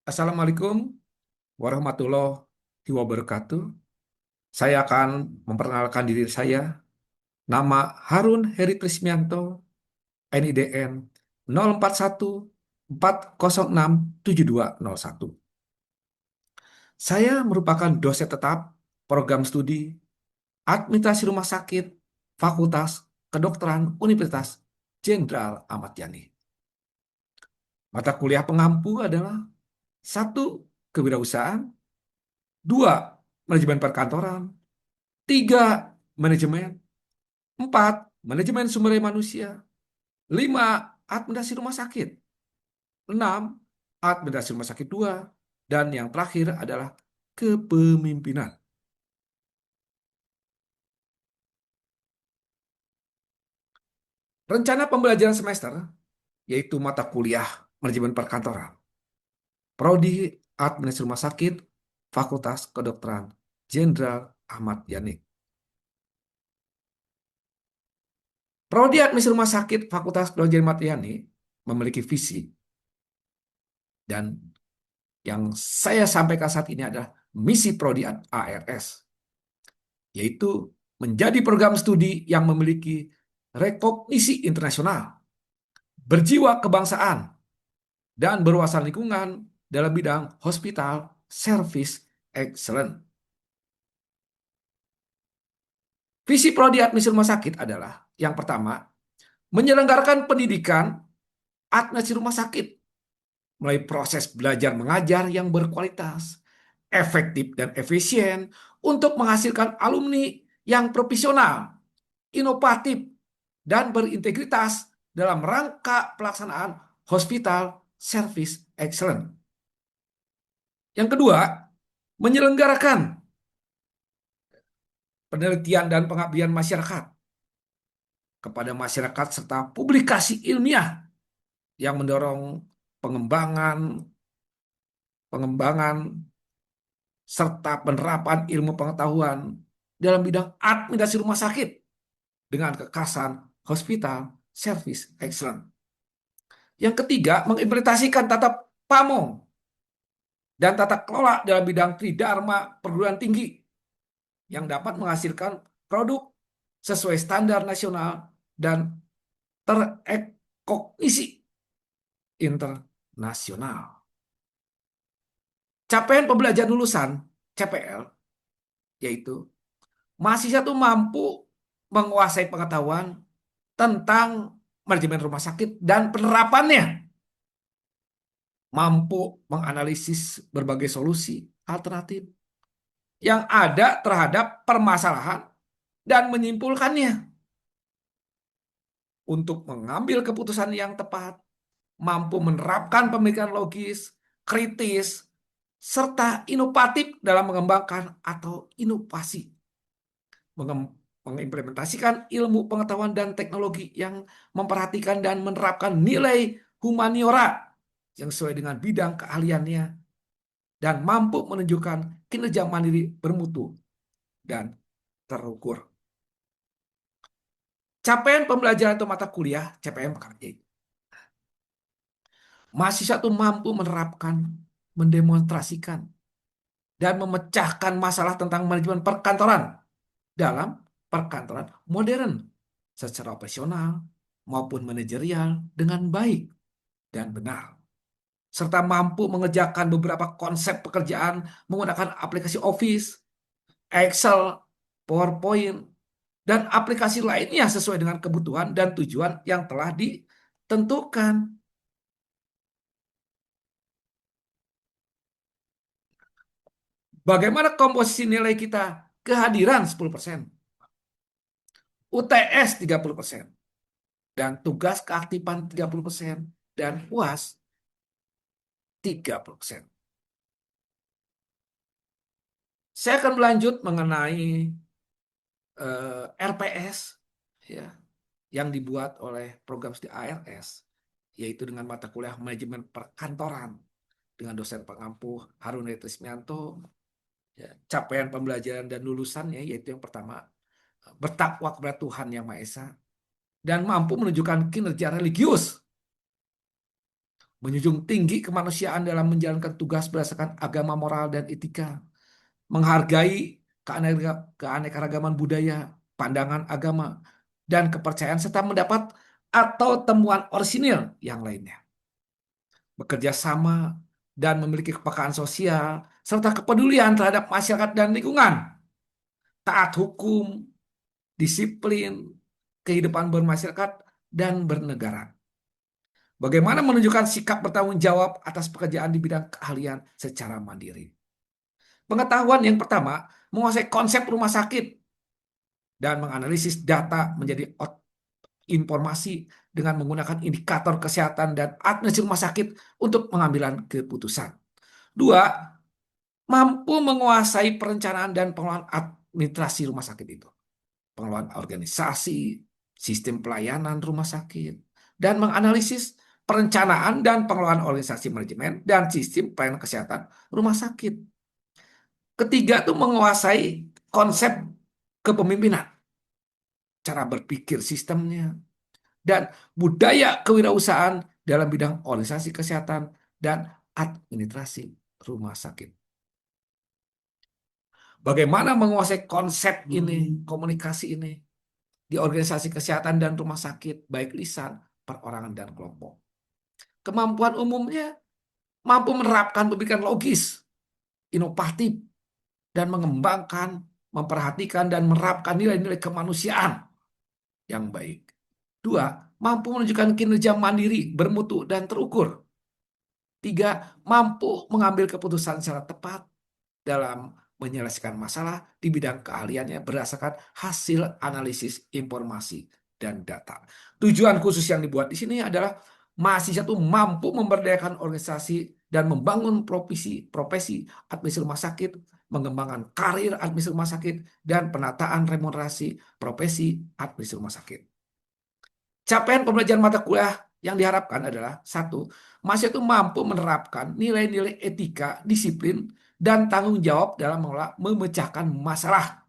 Assalamualaikum warahmatullahi wabarakatuh. Saya akan memperkenalkan diri saya. Nama Harun Heri Trismianto, NIDN 0414067201. Saya merupakan dosen tetap program studi Administrasi Rumah Sakit Fakultas Kedokteran Universitas Jenderal Ahmad Yani. Mata kuliah pengampu adalah satu, kewirausahaan, dua, manajemen perkantoran, tiga, manajemen, empat, manajemen sumber daya manusia, lima, administrasi rumah sakit, enam, administrasi rumah sakit dua, dan yang terakhir adalah kepemimpinan. Rencana pembelajaran semester yaitu mata kuliah manajemen perkantoran, prodi administrasi rumah sakit, Fakultas Kedokteran Jenderal Ahmad Yani. Prodi administrasi rumah sakit Fakultas Kedokteran Jenderal Ahmad Yani memiliki visi, dan yang saya sampaikan saat ini adalah misi prodi ARS, yaitu menjadi program studi yang memiliki rekognisi internasional, berjiwa kebangsaan, dan berwawasan lingkungan dalam bidang hospital service excellence. Visi prodi administrasi rumah sakit adalah yang pertama, menyelenggarakan pendidikan administrasi rumah sakit melalui proses belajar mengajar yang berkualitas, efektif dan efisien untuk menghasilkan alumni yang profesional, inovatif, dan berintegritas dalam rangka pelaksanaan hospital service excellence. Yang kedua, menyelenggarakan penelitian dan pengabdian masyarakat kepada masyarakat serta publikasi ilmiah yang mendorong pengembangan pengembangan serta penerapan ilmu pengetahuan dalam bidang administrasi rumah sakit dengan kekhasan hospital service excellence. Yang ketiga, mengimplementasikan tata pamo dan tata kelola dalam bidang tridharma perguruan tinggi yang dapat menghasilkan produk sesuai standar nasional dan terekognisi internasional. Capaian pembelajaran lulusan CPL yaitu mahasiswa itu mampu menguasai pengetahuan tentang manajemen rumah sakit dan penerapannya, mampu menganalisis berbagai solusi alternatif yang ada terhadap permasalahan dan menyimpulkannya untuk mengambil keputusan yang tepat, mampu menerapkan pemikiran logis, kritis, serta inovatif dalam mengembangkan atau inovasi, mengimplementasikan ilmu pengetahuan dan teknologi yang memperhatikan dan menerapkan nilai humaniora yang sesuai dengan bidang keahliannya, dan mampu menunjukkan kinerja mandiri bermutu dan terukur. Capaian pembelajaran atau mata kuliah CPM mahasiswa itu mampu menerapkan, mendemonstrasikan, dan memecahkan masalah tentang manajemen perkantoran dalam perkantoran modern secara operasional maupun manajerial dengan baik dan benar, serta mampu mengerjakan beberapa konsep pekerjaan menggunakan aplikasi Office, Excel, PowerPoint, dan aplikasi lainnya sesuai dengan kebutuhan dan tujuan yang telah ditentukan. Bagaimana komposisi nilai kita? Kehadiran 10%, UTS 30%, dan tugas keaktifan 30%, dan UAS 30%. Saya akan melanjut mengenai RPS ya, yang dibuat oleh program studi ARS, yaitu dengan mata kuliah manajemen perkantoran dengan dosen pengampu Harun Trismianto. Ya, capaian pembelajaran dan lulusannya yaitu yang pertama, bertakwa kepada Tuhan Yang Maha Esa dan mampu menunjukkan kinerja religius menjunjung tinggi kemanusiaan dalam menjalankan tugas berdasarkan agama, moral, dan etika, menghargai keanekaragaman budaya, pandangan agama, dan kepercayaan, serta mendapat atau temuan orisinil yang lainnya, bekerja sama dan memiliki kepekaan sosial, serta kepedulian terhadap masyarakat dan lingkungan, taat hukum, disiplin, kehidupan bermasyarakat, dan bernegara. Bagaimana menunjukkan sikap bertanggung jawab atas pekerjaan di bidang keahlian secara mandiri. Pengetahuan yang pertama, menguasai konsep rumah sakit dan menganalisis data menjadi informasi dengan menggunakan indikator kesehatan dan administrasi rumah sakit untuk pengambilan keputusan. Dua, mampu menguasai perencanaan dan pengelolaan administrasi rumah sakit itu. Pengelolaan organisasi, sistem pelayanan rumah sakit, dan menganalisis perencanaan dan pengelolaan organisasi manajemen dan sistem pelayanan kesehatan rumah sakit. Ketiga itu menguasai konsep kepemimpinan, cara berpikir sistemnya, dan budaya kewirausahaan dalam bidang organisasi kesehatan dan administrasi rumah sakit. Bagaimana menguasai konsep ini, komunikasi ini di organisasi kesehatan dan rumah sakit, baik lisan, perorangan, dan kelompok. Kemampuan umumnya mampu menerapkan pemikiran logis, inovatif, dan mengembangkan, memperhatikan, dan menerapkan nilai-nilai kemanusiaan yang baik. Dua, mampu menunjukkan kinerja mandiri, bermutu, dan terukur. Tiga, mampu mengambil keputusan secara tepat dalam menyelesaikan masalah di bidang keahliannya berdasarkan hasil analisis informasi dan data. Tujuan khusus yang dibuat di sini adalah mahasiswa itu mampu memberdayakan organisasi dan membangun profesi administrasi rumah sakit, mengembangkan karir administrasi rumah sakit, dan penataan remunerasi profesi administrasi rumah sakit. Capaian pembelajaran mata kuliah yang diharapkan adalah satu, mahasiswa itu mampu menerapkan nilai-nilai etika, disiplin, dan tanggung jawab dalam memecahkan masalah,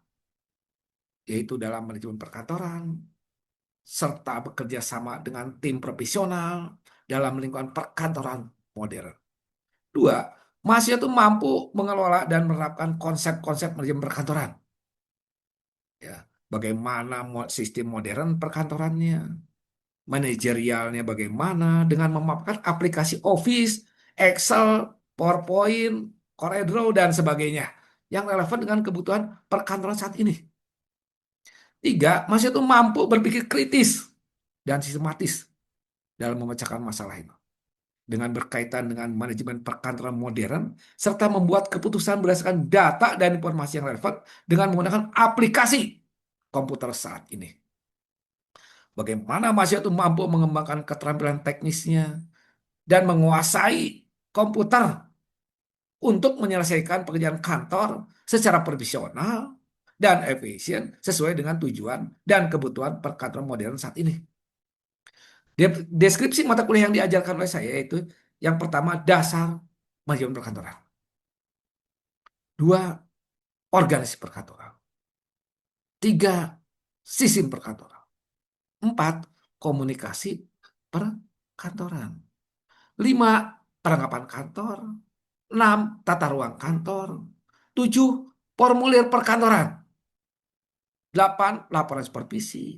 yaitu dalam manajemen perkantoran, serta bekerja sama dengan tim profesional dalam lingkungan perkantoran modern. Dua, mahasiswa itu mampu mengelola dan menerapkan konsep-konsep manajemen perkantoran. Ya, bagaimana sistem modern perkantorannya, manajerialnya bagaimana dengan memaparkan aplikasi Office, Excel, PowerPoint, CorelDRAW, dan sebagainya yang relevan dengan kebutuhan perkantoran saat ini. Tiga, mahasiswa itu mampu berpikir kritis dan sistematis dalam memecahkan masalah itu dengan berkaitan dengan manajemen perkantoran modern serta membuat keputusan berdasarkan data dan informasi yang relevan dengan menggunakan aplikasi komputer saat ini. Bagaimana mahasiswa itu mampu mengembangkan keterampilan teknisnya dan menguasai komputer untuk menyelesaikan pekerjaan kantor secara profesional dan efisien sesuai dengan tujuan dan kebutuhan perkantoran modern saat ini. Deskripsi mata kuliah yang diajarkan oleh saya itu yang pertama dasar manajemen perkantoran. Dua, organisasi perkantoran. Tiga, sistem perkantoran. Empat, komunikasi perkantoran. Lima, perlengkapan kantor. Enam, tata ruang kantor. Tujuh, formulir perkantoran. Delapan, laporan supervisi.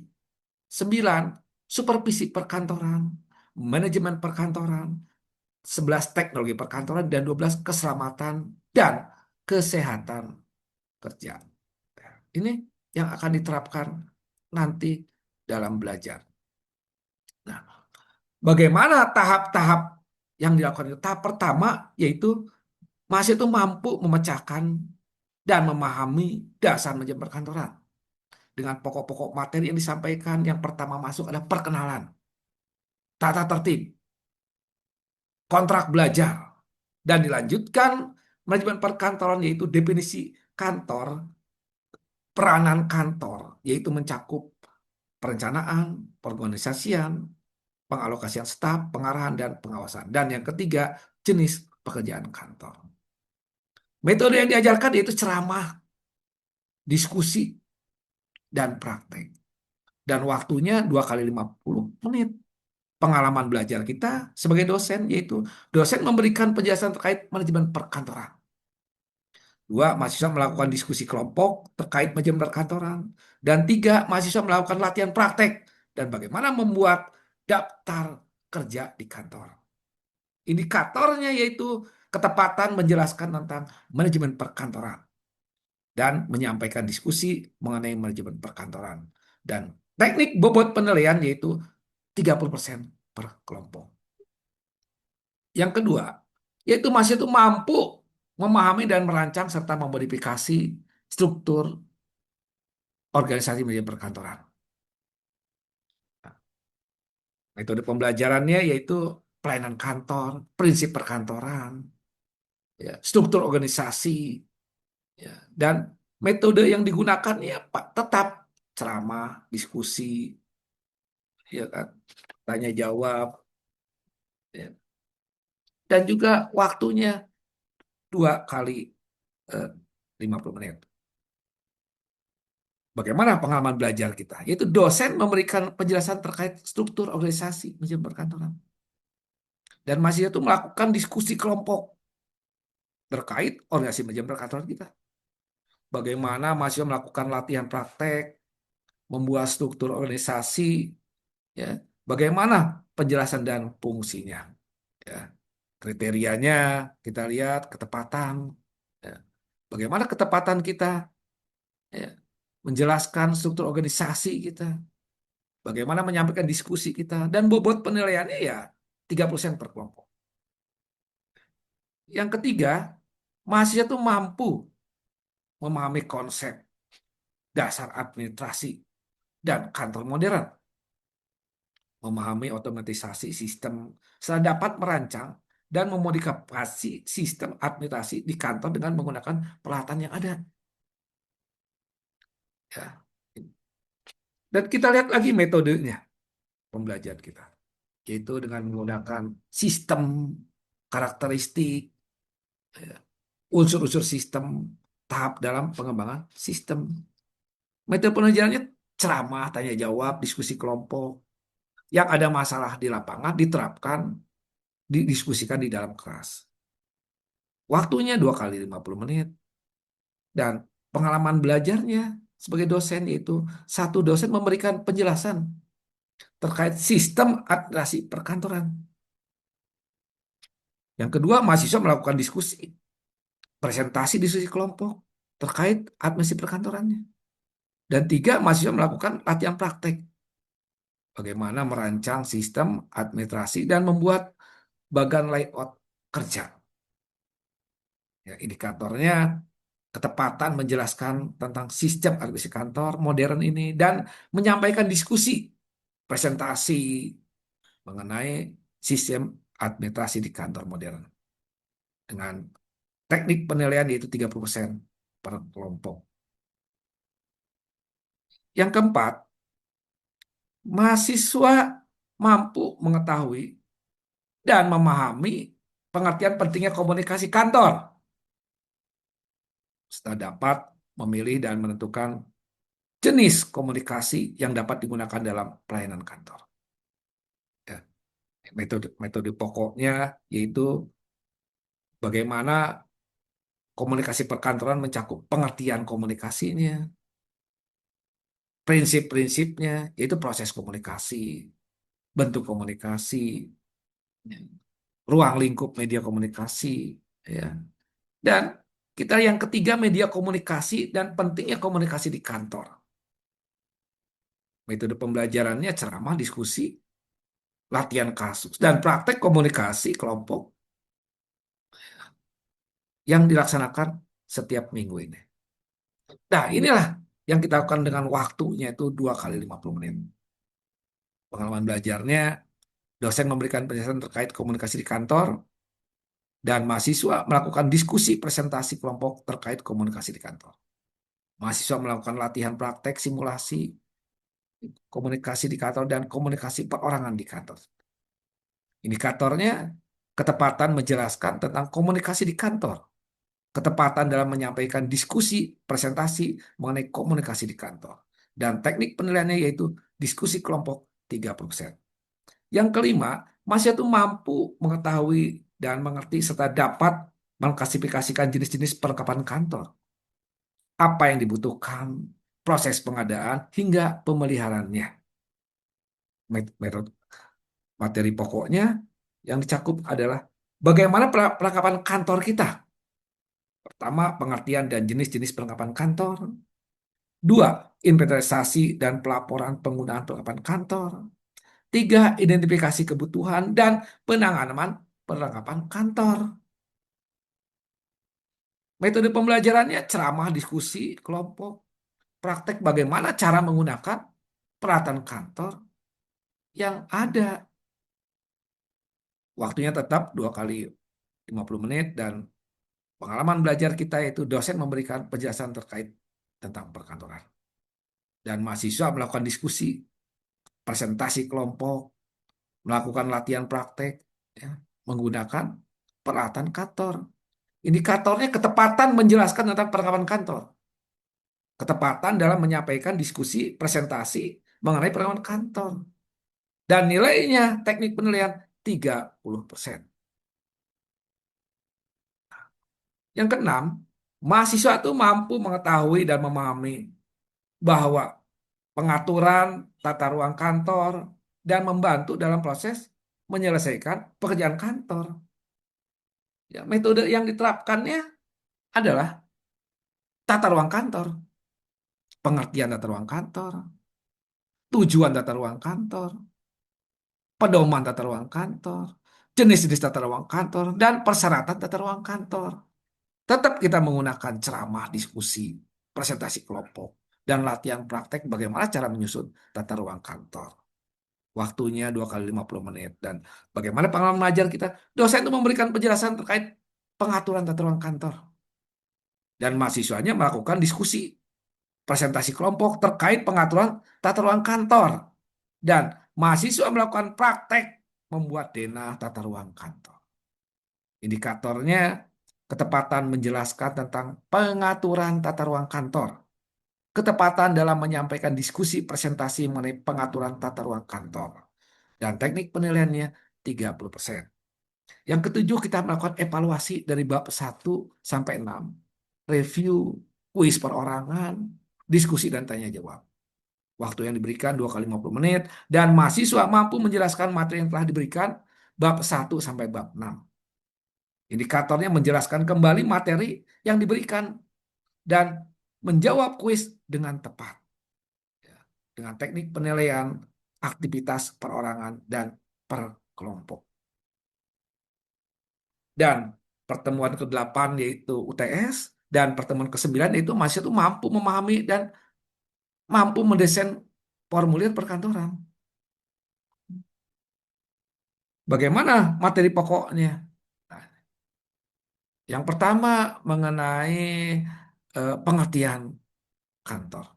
Sembilan, supervisi perkantoran. Manajemen perkantoran. 11, teknologi perkantoran. Dan 12, keselamatan dan kesehatan kerja. Ini yang akan diterapkan nanti dalam belajar. Nah, bagaimana tahap-tahap yang dilakukan? Tahap pertama yaitu mahasiswa itu mampu memecahkan dan memahami dasar manajemen perkantoran dengan pokok-pokok materi yang disampaikan. Yang pertama masuk adalah perkenalan, tata tertib, kontrak belajar, dan dilanjutkan manajemen perkantoran yaitu definisi kantor, peranan kantor, yaitu mencakup perencanaan, pengorganisasian, pengalokasian staf, pengarahan, dan pengawasan. Dan yang ketiga, jenis pekerjaan kantor. Metode yang diajarkan yaitu ceramah, diskusi, dan praktek. Dan waktunya 2 kali 50 menit. pengalaman belajar kita sebagai dosen, yaitu dosen memberikan penjelasan terkait manajemen perkantoran. Dua, mahasiswa melakukan diskusi kelompok terkait manajemen perkantoran. Dan tiga, mahasiswa melakukan latihan praktek dan bagaimana membuat daftar kerja di kantor. Indikatornya yaitu ketepatan menjelaskan tentang manajemen perkantoran dan menyampaikan diskusi mengenai manajemen perkantoran. Dan teknik bobot penilaian yaitu 30% per kelompok. Yang kedua, yaitu mahasiswa itu mampu memahami dan merancang serta memodifikasi struktur organisasi manajemen perkantoran. Metode pembelajarannya yaitu pelayanan kantor, prinsip perkantoran, ya, struktur organisasi, ya, dan metode yang digunakan ya Pak tetap ceramah, diskusi, ya kan, tanya jawab, ya. Dan juga waktunya 2 kali eh, 50 menit. Bagaimana pengalaman belajar kita? Yaitu dosen memberikan penjelasan terkait struktur organisasi manajemen perkantoran. Dan masih itu melakukan diskusi kelompok terkait organisasi manajemen perkantoran kita. Bagaimana mahasiswa melakukan latihan praktek, membuat struktur organisasi, ya, bagaimana penjelasan dan fungsinya, ya. Kriterianya kita lihat ketepatan, ya. Bagaimana ketepatan kita, ya, menjelaskan struktur organisasi kita, bagaimana menyampaikan diskusi kita, dan bobot penilaiannya ya 30% per kelompok. Yang ketiga, mahasiswa itu mampu memahami konsep dasar administrasi dan kantor modern, memahami otomatisasi sistem, serta dapat merancang dan memodifikasi sistem administrasi di kantor dengan menggunakan peralatan yang ada. Ya. Dan kita lihat lagi metodenya pembelajaran kita, yaitu dengan menggunakan sistem, karakteristik, ya, unsur-unsur sistem, tahap dalam pengembangan sistem. Metode pengajarannya ceramah, tanya jawab, diskusi kelompok. Yang ada masalah di lapangan diterapkan, didiskusikan di dalam kelas. Waktunya 2 kali 50 menit. Dan pengalaman belajarnya sebagai dosen yaitu satu dosen memberikan penjelasan terkait sistem administrasi perkantoran. Yang kedua, mahasiswa melakukan diskusi, presentasi diskusi kelompok terkait administrasi perkantorannya. Dan tiga, mahasiswa melakukan latihan praktek. Bagaimana merancang sistem administrasi dan membuat bagan layout kerja. Ya, indikatornya ketepatan menjelaskan tentang sistem administrasi kantor modern ini dan menyampaikan diskusi presentasi mengenai sistem administrasi di kantor modern dengan teknik penilaian yaitu 30% per kelompok. Yang keempat, mahasiswa mampu mengetahui dan memahami pengertian pentingnya komunikasi kantor serta dapat memilih dan menentukan jenis komunikasi yang dapat digunakan dalam pelayanan kantor. Ya, metode pokoknya yaitu bagaimana komunikasi perkantoran mencakup pengertian komunikasinya, prinsip-prinsipnya, yaitu proses komunikasi, bentuk komunikasi, ruang lingkup media komunikasi, ya. Dan kita yang ketiga media komunikasi dan pentingnya komunikasi di kantor. Metode pembelajarannya ceramah, diskusi, latihan kasus, dan praktek komunikasi kelompok yang dilaksanakan setiap minggu ini. Nah, inilah yang kita lakukan dengan waktunya itu 2 kali 50 menit. Pengalaman belajarnya, dosen memberikan penjelasan terkait komunikasi di kantor, dan mahasiswa melakukan diskusi presentasi kelompok terkait komunikasi di kantor. Mahasiswa melakukan latihan praktek, simulasi, komunikasi di kantor, dan komunikasi perorangan di kantor. Indikatornya, ketepatan menjelaskan tentang komunikasi di kantor, ketepatan dalam menyampaikan diskusi, presentasi mengenai komunikasi di kantor, dan teknik penilaiannya yaitu diskusi kelompok 30%. Yang kelima, mahasiswa itu mampu mengetahui dan mengerti serta dapat mengklasifikasikan jenis-jenis perlengkapan kantor, apa yang dibutuhkan, proses pengadaan, hingga pemeliharaannya. Metode materi pokoknya yang dicakup adalah bagaimana perlengkapan kantor kita. Pertama, pengertian dan jenis-jenis perlengkapan kantor. Dua, inventarisasi dan pelaporan penggunaan perlengkapan kantor. Tiga, identifikasi kebutuhan dan penanganan perlengkapan kantor. Metode pembelajarannya ceramah, diskusi, kelompok, praktek bagaimana cara menggunakan peralatan kantor yang ada. Waktunya tetap 2 kali 50 menit dan pengalaman belajar kita yaitu dosen memberikan penjelasan terkait tentang perkantoran. Dan mahasiswa melakukan diskusi, presentasi kelompok, melakukan latihan praktek, ya, menggunakan peralatan kantor. Indikatornya ketepatan menjelaskan tentang perlengkapan kantor. Ketepatan dalam menyampaikan diskusi, presentasi mengenai perlengkapan kantor. Dan nilainya teknik penilaian 30%. Yang keenam, mahasiswa itu mampu mengetahui dan memahami bahwa pengaturan tata ruang kantor dan membantu dalam proses menyelesaikan pekerjaan kantor. Ya, metode yang diterapkannya adalah tata ruang kantor, pengertian tata ruang kantor, tujuan tata ruang kantor, pedoman tata ruang kantor, jenis-jenis tata ruang kantor, dan persyaratan tata ruang kantor. Tetap kita menggunakan ceramah, diskusi, presentasi kelompok, dan latihan praktek bagaimana cara menyusun tata ruang kantor. Waktunya 2 kali 50 menit. Dan bagaimana pengalaman mengajar kita, dosen itu memberikan penjelasan terkait pengaturan tata ruang kantor. Dan mahasiswanya melakukan diskusi, presentasi kelompok terkait pengaturan tata ruang kantor. Dan mahasiswa melakukan praktek membuat denah tata ruang kantor. Indikatornya ketepatan menjelaskan tentang pengaturan tata ruang kantor, ketepatan dalam menyampaikan diskusi presentasi mengenai pengaturan tata ruang kantor, dan teknik penilaiannya 30%. Yang ketujuh, kita melakukan evaluasi dari bab 1 sampai 6, review, kuis perorangan, diskusi dan tanya jawab. Waktu yang diberikan 2 kali 50 menit, dan mahasiswa mampu menjelaskan materi yang telah diberikan bab 1 sampai bab 6. Indikatornya menjelaskan kembali materi yang diberikan dan menjawab kuis dengan tepat. Ya, dengan teknik penilaian aktivitas perorangan dan per kelompok. Dan pertemuan ke-8 yaitu UTS, dan pertemuan ke-9 yaitu mahasiswa itu mampu memahami dan mampu mendesain formulir perkantoran. Bagaimana materi pokoknya? Nah, yang pertama mengenai pengertian kantor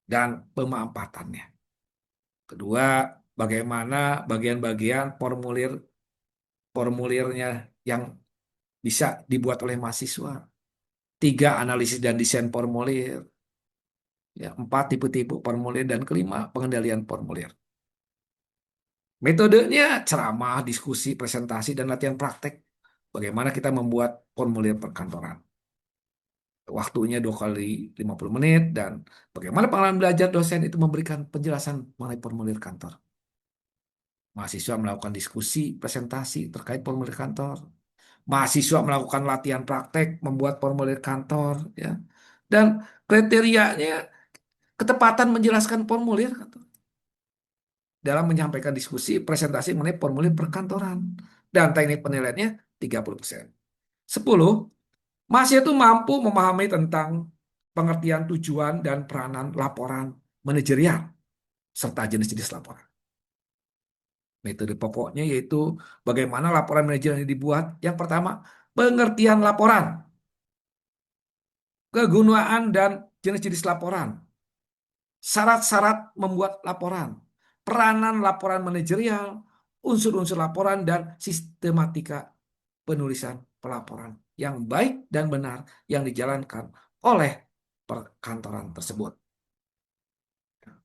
dan pemanfaatannya. Kedua, bagaimana bagian-bagian formulirnya yang bisa dibuat oleh mahasiswa. Tiga, analisis dan desain formulir. Ya, empat, tipe-tipe formulir. Dan kelima, pengendalian formulir. Metodenya ceramah, diskusi, presentasi, dan latihan praktek. Bagaimana kita membuat formulir perkantoran. Waktunya 2 kali 50 menit, dan bagaimana pengalaman belajar dosen itu memberikan penjelasan mengenai formulir kantor. Mahasiswa melakukan diskusi, presentasi terkait formulir kantor. Mahasiswa melakukan latihan praktek membuat formulir kantor, ya. Dan kriterianya ketepatan menjelaskan formulir kantor dalam menyampaikan diskusi, presentasi mengenai formulir perkantoran. Dan teknik penilaiannya 30%. 10, mahasiswa itu mampu memahami tentang pengertian tujuan dan peranan laporan manajerial serta jenis-jenis laporan. Metode pokoknya yaitu bagaimana laporan manajerial ini dibuat. Yang pertama, pengertian laporan, kegunaan dan jenis-jenis laporan, syarat-syarat membuat laporan, peranan laporan manajerial, unsur-unsur laporan, dan sistematika penulisan pelaporan yang baik dan benar yang dijalankan oleh perkantoran tersebut.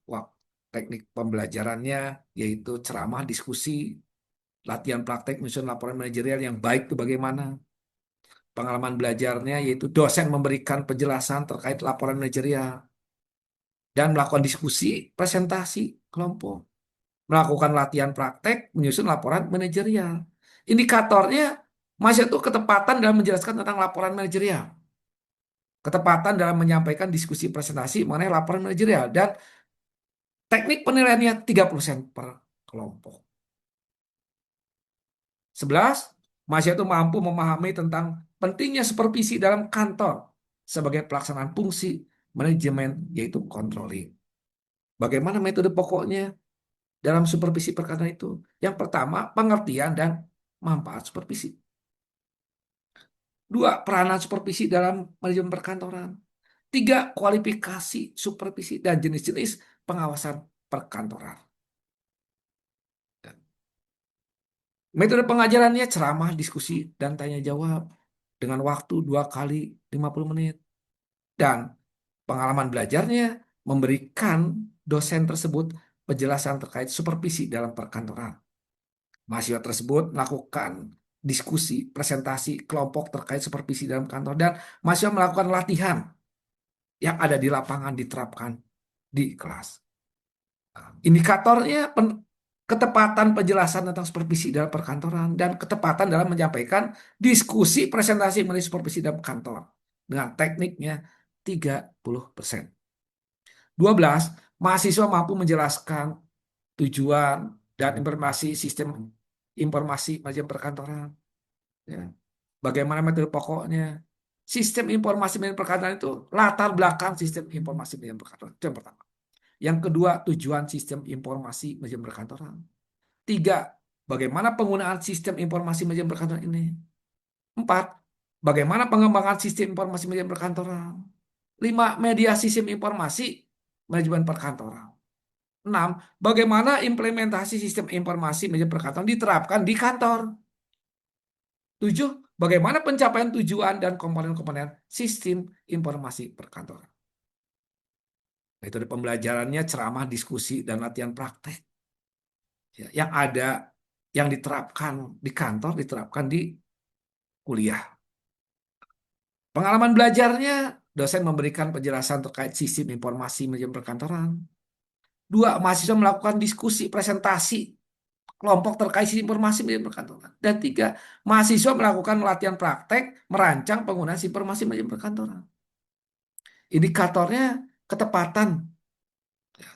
Wow. Teknik pembelajarannya yaitu ceramah, diskusi, latihan praktek, menyusun laporan manajerial yang baik itu bagaimana. Pengalaman belajarnya yaitu dosen memberikan penjelasan terkait laporan manajerial dan melakukan diskusi, presentasi kelompok, melakukan latihan praktek, menyusun laporan manajerial. Indikatornya masih itu ketepatan dalam menjelaskan tentang laporan manajerial, ketepatan dalam menyampaikan diskusi presentasi mengenai laporan manajerial, dan teknik penilaiannya 30% per kelompok. 11, mahasiswa itu mampu memahami tentang pentingnya supervisi dalam kantor sebagai pelaksanaan fungsi manajemen, yaitu controlling. Bagaimana metode pokoknya dalam supervisi perkantoran itu? Yang pertama, pengertian dan manfaat supervisi. Dua, peranan supervisi dalam manajemen perkantoran. Tiga, kualifikasi supervisi dan jenis-jenis pengawasan perkantoran. Metode pengajarannya ceramah, diskusi, dan tanya jawab dengan waktu 2 kali 50 menit. Dan pengalaman belajarnya memberikan dosen tersebut penjelasan terkait supervisi dalam perkantoran. Mahasiswa tersebut melakukan diskusi, presentasi kelompok terkait supervisi dalam kantor, dan mahasiswa melakukan latihan yang ada di lapangan diterapkan di kelas. Indikatornya ketepatan penjelasan tentang supervisi dalam perkantoran dan ketepatan dalam menyampaikan diskusi presentasi mengenai supervisi dalam kantor dengan tekniknya 30%. 12, mahasiswa mampu menjelaskan tujuan dan informasi sistem informasi manajemen perkantoran. Ya. Bagaimana metode pokoknya? Sistem informasi manajemen perkantoran itu latar belakang sistem informasi manajemen perkantoran. Itu yang pertama. Yang kedua, tujuan sistem informasi manajemen perkantoran. Tiga, bagaimana penggunaan sistem informasi manajemen perkantoran ini. Empat, bagaimana pengembangan sistem informasi manajemen perkantoran. Lima, media sistem informasi manajemen perkantoran. Enam, bagaimana implementasi sistem informasi manajemen perkantoran diterapkan di kantor. Tujuh, bagaimana pencapaian tujuan dan komponen-komponen sistem informasi perkantoran. Metode pembelajarannya ceramah, diskusi, dan latihan praktek. Ya, yang ada, yang diterapkan di kantor, diterapkan di kuliah. Pengalaman belajarnya, dosen memberikan penjelasan terkait sistem informasi manajemen perkantoran. Dua, mahasiswa melakukan diskusi, presentasi kelompok terkait sistem informasi manajemen perkantoran. Dan tiga, mahasiswa melakukan latihan praktek, merancang penggunaan sistem informasi manajemen perkantoran. Indikatornya ketepatan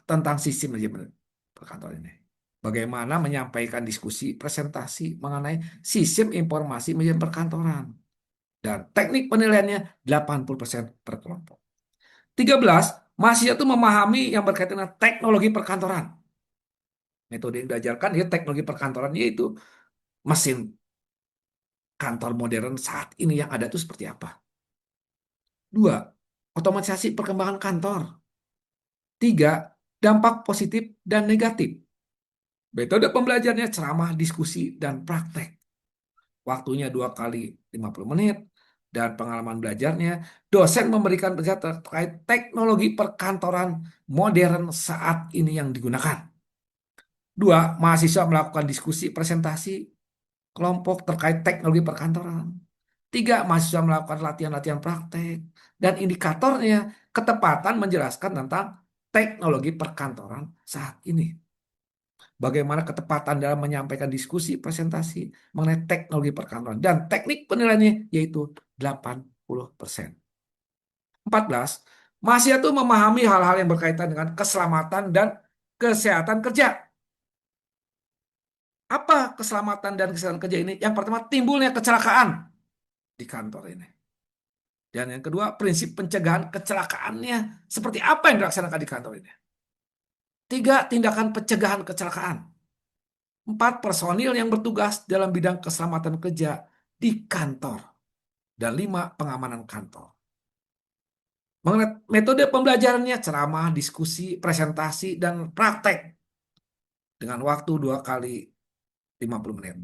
tentang sistem manajemen perkantoran ini. Bagaimana menyampaikan diskusi, presentasi mengenai sistem informasi manajemen perkantoran. Dan teknik penilaiannya 80% per kelompok. 13, mahasiswa itu memahami yang berkaitan dengan teknologi perkantoran. Metode yang diajarkan ya teknologi perkantoran, yaitu mesin kantor modern saat ini yang ada itu seperti apa. Dua, otomatisasi perkembangan kantor. Tiga, dampak positif dan negatif. Metode pembelajarannya ceramah, diskusi, dan praktek. Waktunya 2 kali 50 menit. Dan pengalaman belajarnya, dosen memberikan penjelasan terkait teknologi perkantoran modern saat ini yang digunakan. Dua, mahasiswa melakukan diskusi presentasi kelompok terkait teknologi perkantoran. Tiga, mahasiswa melakukan latihan-latihan praktek. Dan indikatornya ketepatan menjelaskan tentang teknologi perkantoran saat ini. Bagaimana ketepatan dalam menyampaikan diskusi presentasi mengenai teknologi perkantoran. Dan teknik penilaiannya yaitu 80%. 14, mahasiswa itu memahami hal-hal yang berkaitan dengan keselamatan dan kesehatan kerja. Apa keselamatan dan kesehatan kerja ini? Yang pertama, timbulnya kecelakaan di kantor ini. Dan yang kedua, prinsip pencegahan kecelakaannya seperti apa yang dilaksanakan di kantor ini. Tiga, tindakan pencegahan kecelakaan. Empat, personil yang bertugas dalam bidang keselamatan kerja di kantor. Dan lima, pengamanan kantor. Mengenai metode pembelajarannya, ceramah, diskusi, presentasi, dan praktek. Dengan waktu 2 kali 50 menit.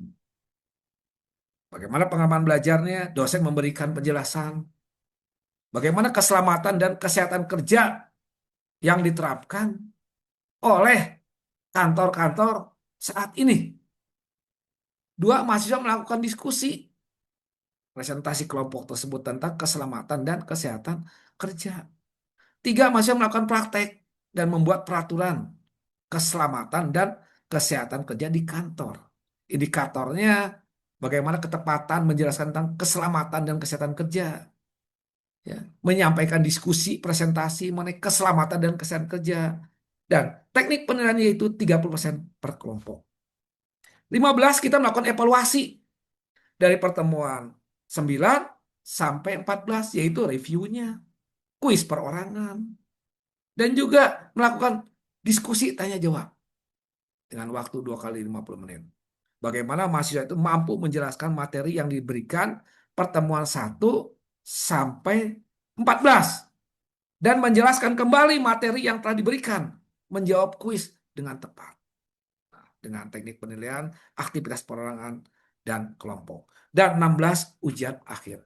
Bagaimana pengalaman belajarnya? Dosen memberikan penjelasan. Bagaimana keselamatan dan kesehatan kerja yang diterapkan oleh kantor-kantor saat ini. Dua, mahasiswa melakukan diskusi presentasi kelompok tersebut tentang keselamatan dan kesehatan kerja. Tiga, mahasiswa melakukan praktek dan membuat peraturan keselamatan dan kesehatan kerja di kantor. Indikatornya bagaimana ketepatan menjelaskan tentang keselamatan dan kesehatan kerja. Ya, menyampaikan diskusi, presentasi mengenai keselamatan dan kesehatan kerja. Dan teknik penilaiannya itu 30% per kelompok. 15, kita melakukan evaluasi dari pertemuan 9 sampai 14, yaitu reviewnya, kuis perorangan, dan juga melakukan diskusi tanya jawab dengan waktu 2 kali 50 menit. Bagaimana mahasiswa itu mampu menjelaskan materi yang diberikan pertemuan 1 sampai 14 dan menjelaskan kembali materi yang telah diberikan, menjawab kuis dengan tepat dengan teknik penilaian, aktivitas perorangan, dan kelompok. Dan 16, ujian akhir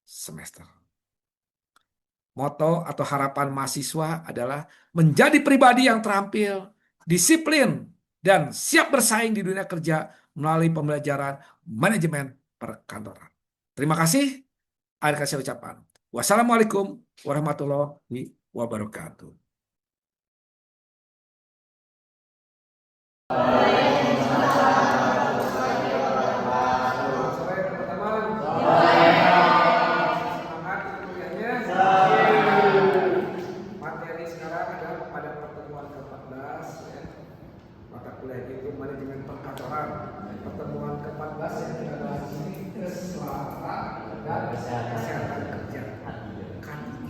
semester. Moto atau harapan mahasiswa adalah menjadi pribadi yang terampil, disiplin, dan siap bersaing di dunia kerja melalui pembelajaran manajemen perkantoran. Terima kasih. Akhir saya ucapan. Wassalamualaikum warahmatullahi wabarakatuh. Materi sekarang adalah pada pertemuan ke-14 ya. Mata kuliah itu manajemen perkantoran. Pertemuan ke-14 yang kita bahas ini keselamatan dan kesehatan kerja. K3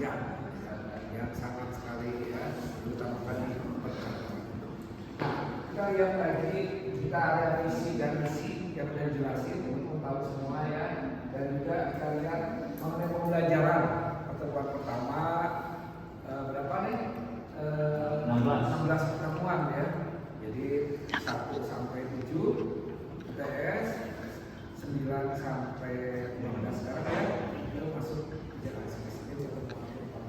yang sangat sekali ya, terutama pada perkantoran. Nah, kita lihat lagi, kita ada visi dan misi yang sudah dijelasin, teman-teman tahu semua ya. Dan juga kita lihat mengenai pembelajaran pertemuan pertama berapa nih? 16 pertemuan ya. Jadi 1 sampai 7 UTS, 9 sampai 15 sekarang ya. Itu masuk jalan semester pertemuan.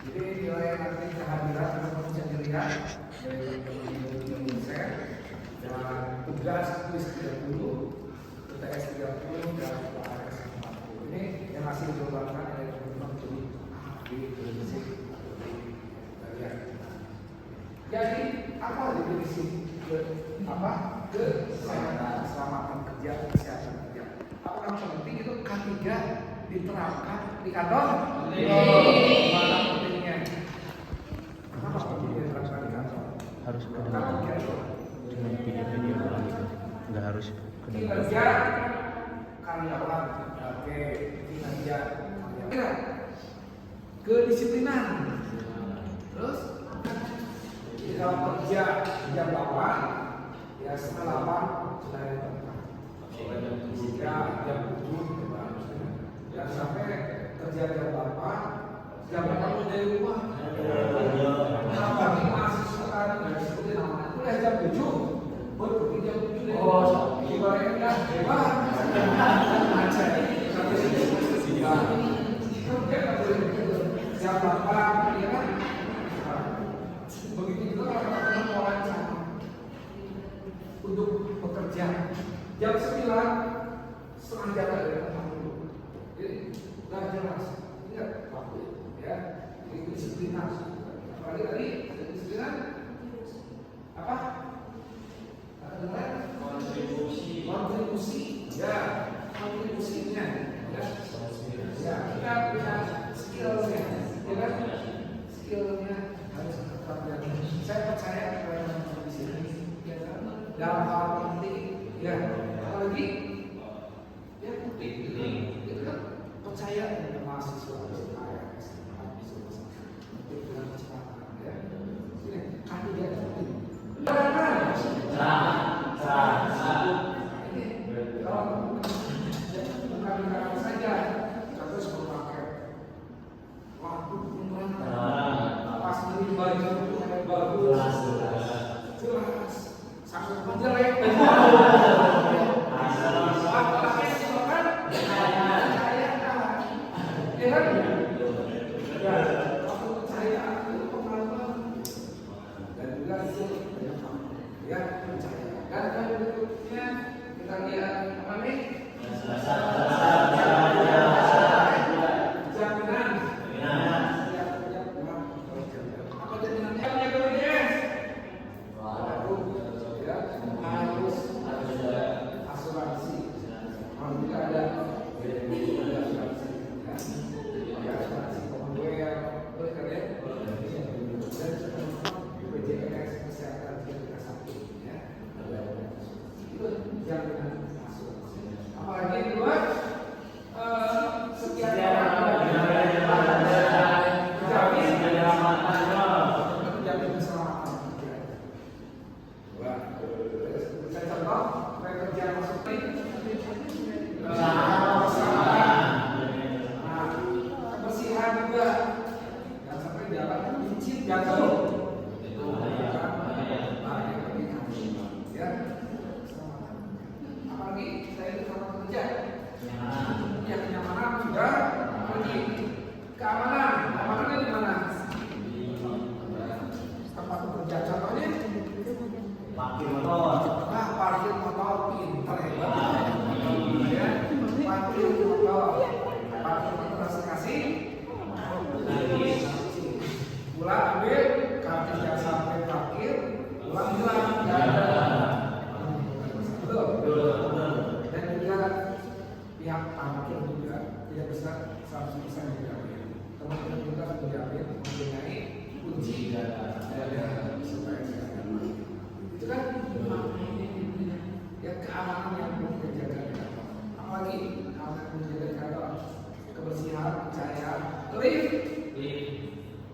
Jadi nilai nanti kehadiran teman-teman bisa dilihat dari teman-teman dosen dan tugas kuis 30, UTS 30 dan UAS 40. Ini yang hasil dikembangkan oleh teman-teman di televisi. Jadi apa definisi keselamatan kerja, kesehatan kerja? Apakah penting itu K3 diterapkan di kantor? Mana pentingnya? Kenapa pentingnya diterapkan di kantor? Harus ke dalam. Cuma video doang gitu. Nggak harus ke dalam. Kinerja karyawan, oke, kinerja karyawan. Kedisiplinan. Terus kalau kerja jam 8 ya setengah 8 sudah ya jam 7 dan sampai kerja jam 8 jam 8 udah dari rumah. Kenapa ini mahasiswa sekarang dari seperti namanya kuliah jam 7 baru pergi jam 7 deh. Oh, ibaratnya kan hebat. Kerja nggak boleh jam 8 ya kan. Begitu juga kalau orang sama untuk bekerja jam 9 setengah jam dari tempat dulu. Jadi nggak jelas, ingat waktu ya. Itu disiplinan. Apalagi tadi disiplinan apa? Kontribusi, ya kontribusinya, ya. Ya kita punya skillnya, ya kan? Skillnya harus tetap jaga. Saya percaya kepada teman-teman di sini dalam hal penting, ya apalagi ya penting itu kan percaya dengan mahasiswa AS untuk dengan kecepatan ya. Ini kan dia penting. Ini kalau bukan saja terus memakai waktu pas beli baju bagus jelas sangat menjelek yang tamatnya juga tidak besar 100% dijamin. Teman-teman juga menjamin mempunyai kunci dada supaya tidak aman. Itu kan ya keamanan yang perlu kita jaga. Apalagi keamanan menjaga kantor, kebersihan, cahaya, lift,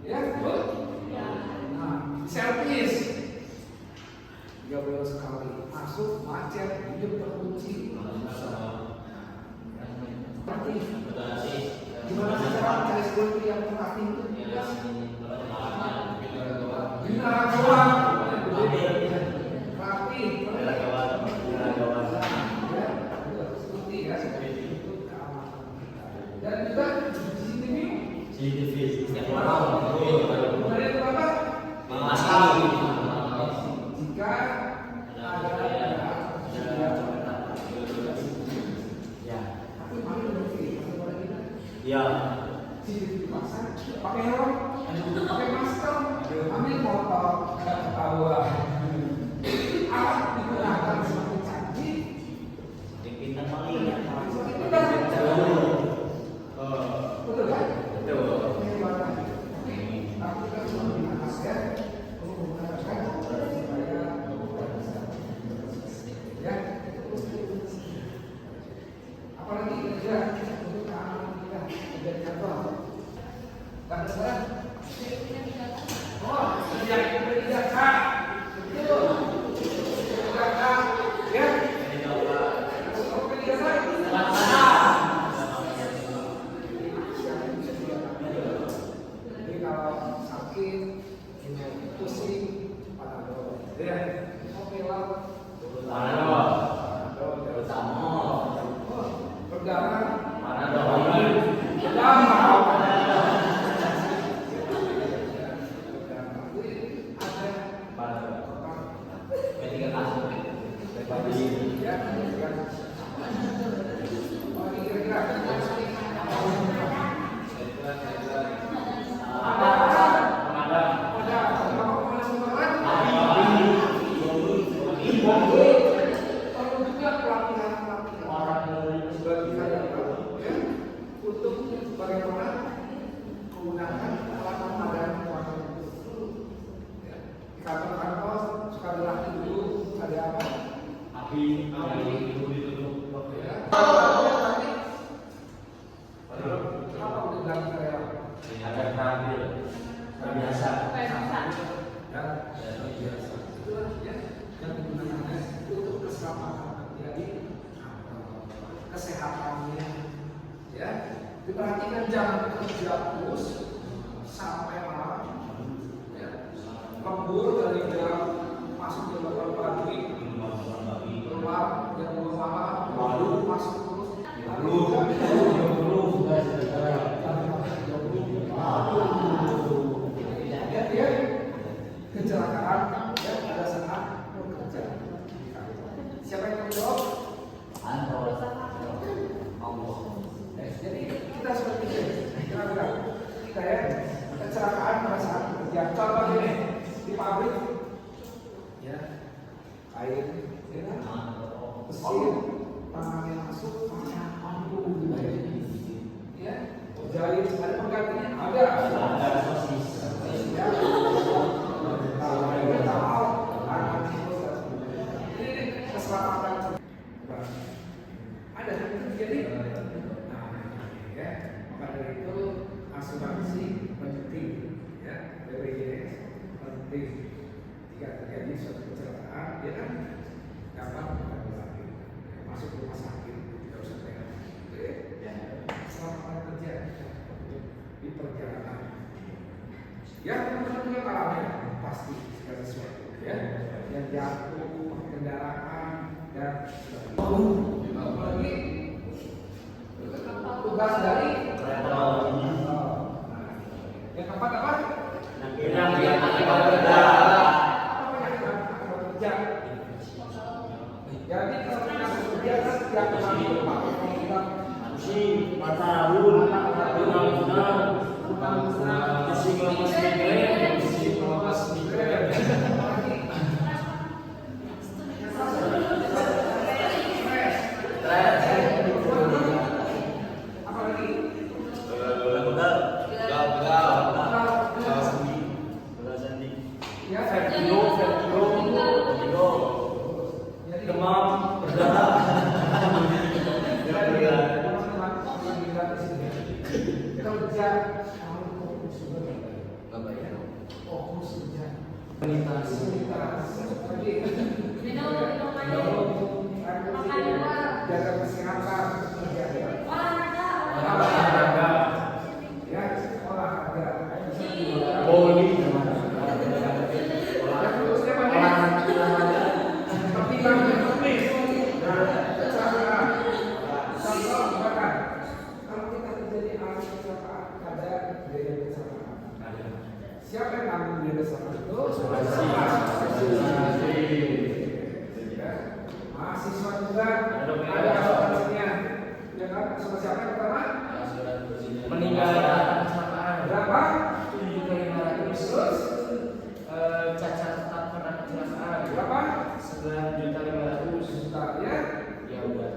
ya betul. Nah, servis 30 sekali masuk macet, hidup terkunci. Gimana sih cara mencari security yang rapi itu? Benar, doang. Rapi, seperti ya, itu keamanan. Dan juga CCTV. Kemudian berapa? Jika ada ya dipaksa pakai helm, pakai masker, ambil motor, nggak ketahuan. Alat digunakan semakin canggih, kita paling semakin mudah. Betul kan? betul. Tapi kita cuma menggunakan masker, menggunakan supaya ya. Apalagi kerja untuk keamanan kita dan kantor. Kan sekarang? Oh, kerja Kak. Betul. Kerja Kak. Ya. Oke, kerja Kak. Jadi kalau sakit, pusing, panadol. Ya. Oke lah. Berdarah. Kesehatannya, ya diperhatikan jangan kerja terus sampai malam, ya. Lembur dari jam masuk jam 8 pagi, keluar jam 2 malam, lalu masuk terus, ya kecelakaan ya pada saat bekerja. Siapa yang menjawab? Jadi kita seperti ini, kita ya kecelakaan pada saat bekerja. Contoh ini di pabrik, ya kain, ya mesin, tangannya masuk, ya jahit ada penggantinya ada. Ini keselamatan ada jadi. Ya, maka dari itu asuransi penting, ya BPJS penting. Jika terjadi suatu kecelakaan, dia kan dapat menanggulangi, masuk rumah sakit tidak usah bayar. Keselamatan kerja di perjalanan. Ya teman-teman juga ngalamin pasti segala sesuatu, ya yang jatuh, kendaraan dan apalagi tugas dari yang keempat apa? Yang akibat kerja. Jadi kalau kita bekerja kan setiap hari kita Kerja kamu fokus juga nggak bayar. Fokus kerja. Komunitas. Jaga kesehatan. Olahraga. Ya, olahraga. Bowling. Siapa yang nanggung biaya bersama itu? Mahasiswa juga ada asuransinya. Ya kan? Asuransi apa yang pertama? Meninggal kecelakaan Berapa? 7.500. Terus Cacat tetap karena kecelakaan berapa? 9.500. Juta ya? Ya udah.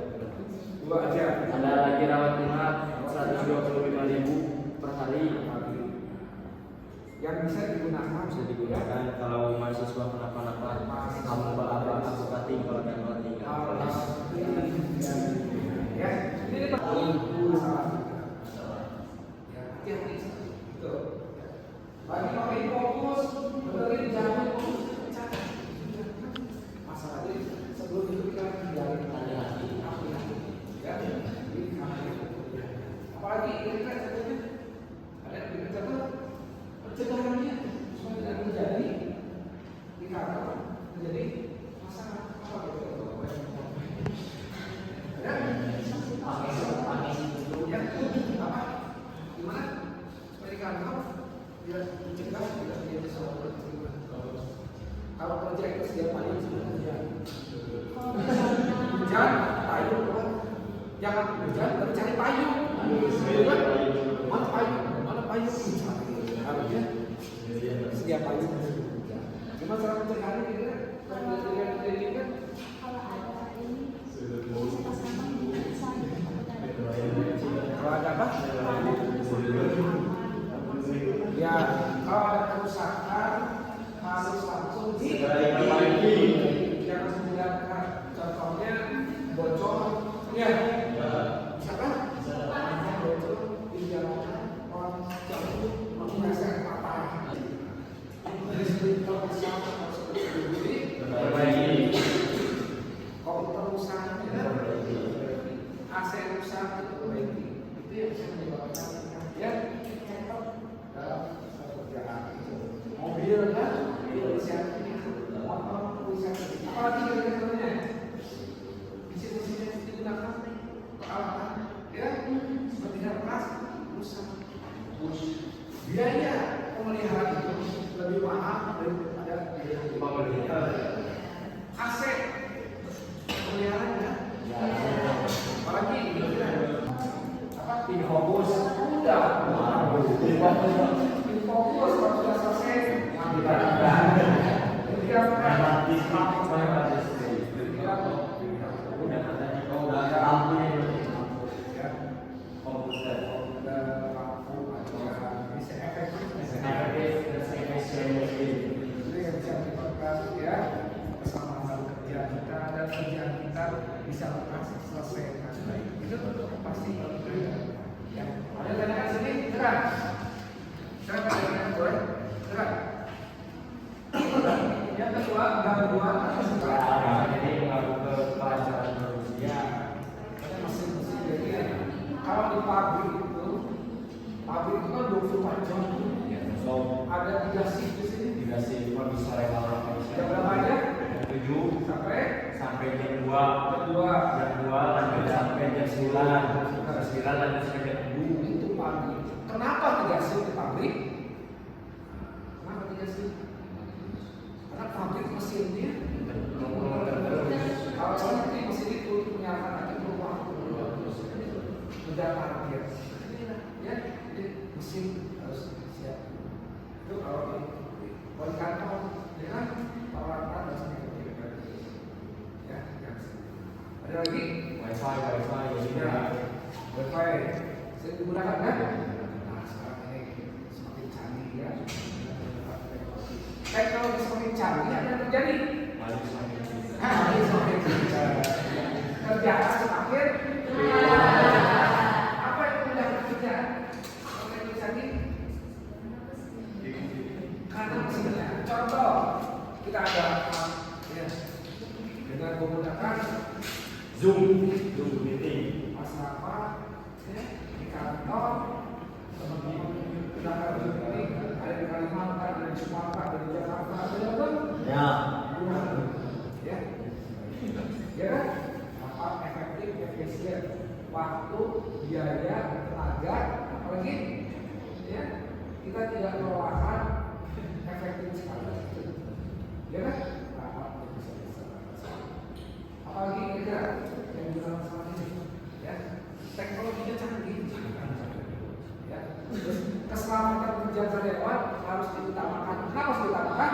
2 aja. Ada lagi rawat inap 125.000 per hari. Yang bisa digunakan Bisa digunakan kalau mahasiswa kenapa-napa, kamu apa aku cutting kalau dan tinggal. Ya, ini masalah. Ya, hati-hati. Gitu. Lagi pakai fokus, benerin jangan fokus. Masalah ini sebelum itu kita tinggalin hati-hati. Ya, apalagi ini kan sebetulnya ada yang contoh pencegahannya supaya tidak terjadi di kantor menjadi masalah apa gitu. Ada yang apa? Gimana? Supaya di kantor tidak mencegah tidak terjadi sesuatu. Kalau kerja itu setiap hari sebenarnya hujan, payung, jangan hujan tapi cari payung. Mana payung? Mana payung? Harusnya setiap payung. Cuma cara pencegahan ini kan, kalau ada apa? Ya, kalau ada kerusakan harus langsung diperbaiki. Jangan membiarkan. Contohnya bocor, ya. Misalkan bocor di jalanan orang jauh menggunakan apa? Listrik rusak harus diperbaiki. Komputer rusak, AC rusak diperbaiki. Itu yang bisa menyebabkan ya. Mobil kan, motor rusak. Apalagi contohnya, mesin-mesin digunakan peralatan, ya, seperti kertas rusak. Biaya pemeliharaan itu lebih mahal daripada biaya pemeliharaan. AC pemeliharaannya, apalagi apa? Infokus udah, Infokus kalau sudah selesai bisa selesaikan itu pasti ya. Ada tanyakan sini, gerak. Saya tanyakan boleh, gerak. Yang kedua, gangguan Ini mengaku ke pelajaran manusia. mesin-mesin jadi kalau di pabrik itu kan 24 jam. So, Ada 3 shift di sini. dikasih cuma bisa relawan Jam berapa aja? 7 sampai jam 2. Jam 2 lanjut sampai jam 9. Jam 9 lanjut sampai jam 7. Itu pabrik. Kenapa 3 shift di pabrik? Kenapa 3 shift? Karena pabrik mesinnya kalau seperti mesin itu menyalakan lagi perubahan udah target ya, jadi mesin harus siap. Itu kalau di kantor ya kan peralatan dan sebagainya ya. Ada lagi Wifi ya, wifi sering digunakan kan? Nah sekarang ini semakin canggih ya, teknologi semakin canggih ada yang terjadi. Kerjaan semakin apa yang mudah kerja Ya, di kantor teman-teman kita harus ini ada di Kalimantan, ada di Sumatera, ada di Jakarta, ada di apa? Ya. Ya, ya kan? Apa efektif, efisien, waktu, biaya, tenaga, apalagi ya kita tidak melelahkan, efektif sekali, ya kan? Apalagi kita yang bilang sama ini, ya teknologinya canggih, ya. Terus keselamatan kerja karyawan harus diutamakan. Kenapa harus diutamakan?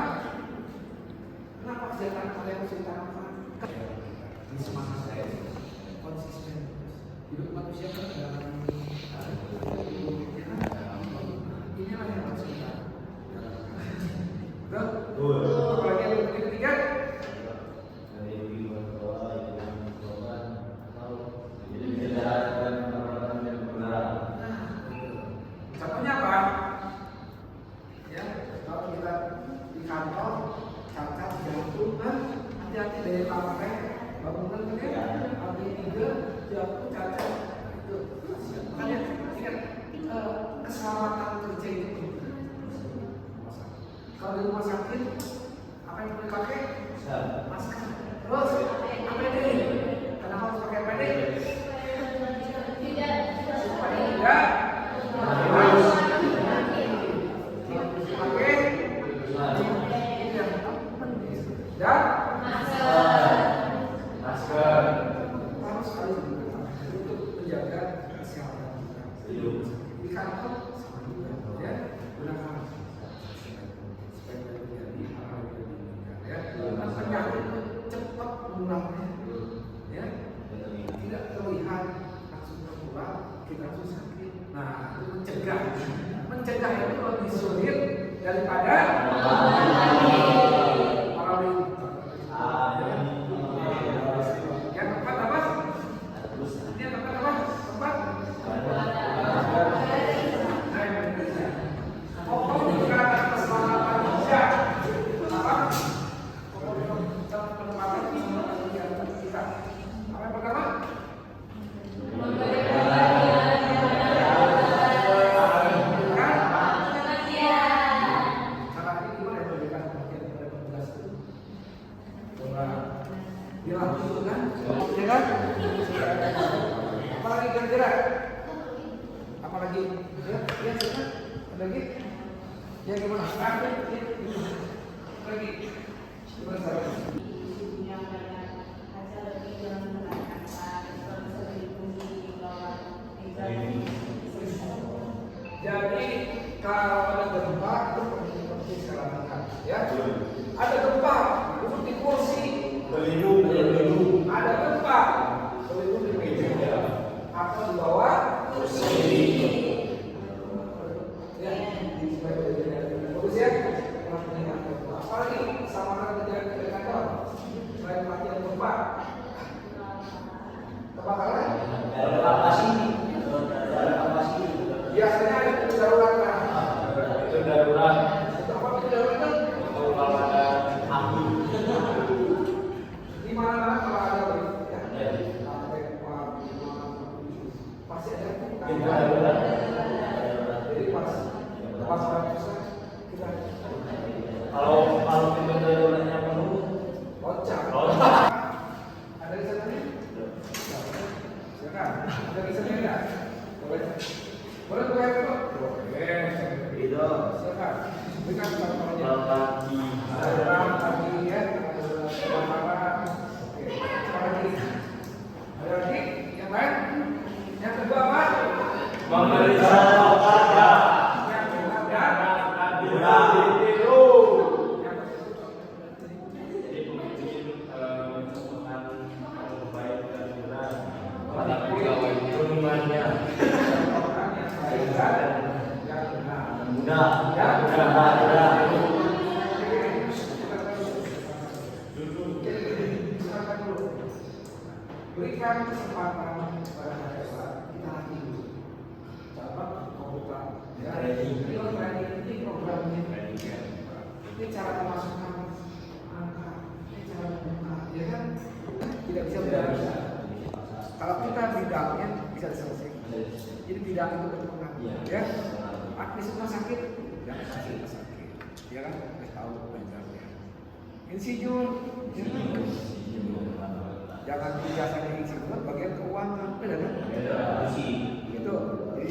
Kenapa kesehatan karyawan harus diutamakan? Ini semangat saya konsisten. Hidup manusia kan dalam inilah yang harus kita. Betul. Apalagi yang ketiga. Contohnya apa? Ya, kalau kita di kantor, cacat jantung kan, hati-hati dari lantai, bangunan kan ya, lantai 3 jatuh cacat. Itu, makanya ingat keselamatan kerja itu penting. Kalau di rumah sakit, apa yang boleh pakai? Masker. Terus APD. Kenapa harus pakai APD? Supaya tidak dan masker harus sekali untuk menjaga kesehatan kita. Di kantor sama juga, ya gunakan supaya tidak terjadi hal yang ya. Penyakit itu cepat menularnya, ya tidak terlihat langsung tertular, kita langsung sakit. Nah, itu mencegah itu lebih sulit daripada yang keempat apa? Ini yang keempat apa? Keempat. Pokok meningkatkan keselamatan kerja. Apa? Pokok meningkatkan keselamatan kita. Apa yang pertama? Dilakukan, ya kan? Apalagi kira-kira? Apalagi? Ya, ya, ada lagi? Ya gimana? Lagi? Gimana caranya? Jadi kalau ada gempa itu penting sekali ya. Ada gempa, duduk di kursi. Berlindung. Ada gempa, berlindung di meja atau di bawah kursi. Ya, di bagus ya. Apalagi sama dengan di kantor, selain latihan gempa, kebakaran, biasanya ada darurat kan? Itu darurat. Itu apa itu darurat? Kalau ada api. Di mana kalau ada ya, sampai pasti ada darurat. Jadi pas kita kalau pintu daruratnya penuh, loncat. Ada di sana nih? Silakan. Ada di sana enggak? Boleh boleh dulu. Boleh. Itu. Silakan. Berikan contohnya. Lagi ya. Oke. Ada lagi? Yang lain? Yang kedua apa? Memeriksa obatnya. Yang ketiga berikan kesempatan kepada masyarakat kita lagi dulu. Contoh membuka ya, ini programnya, ini cara memasukkan angka, ini cara membuka, ya kan? Tidak bisa. Kalau kita bidangnya bisa diselesaikan. Jadi tidak itu berpengaruh. Iya. Ya, admis rumah sakit, jangan kasih rumah sakit. Ya kan, harus tahu belajarnya. Insinyur, jangan ijazahnya insinyur, bagian keuangan, beda kan? Gitu. Jadi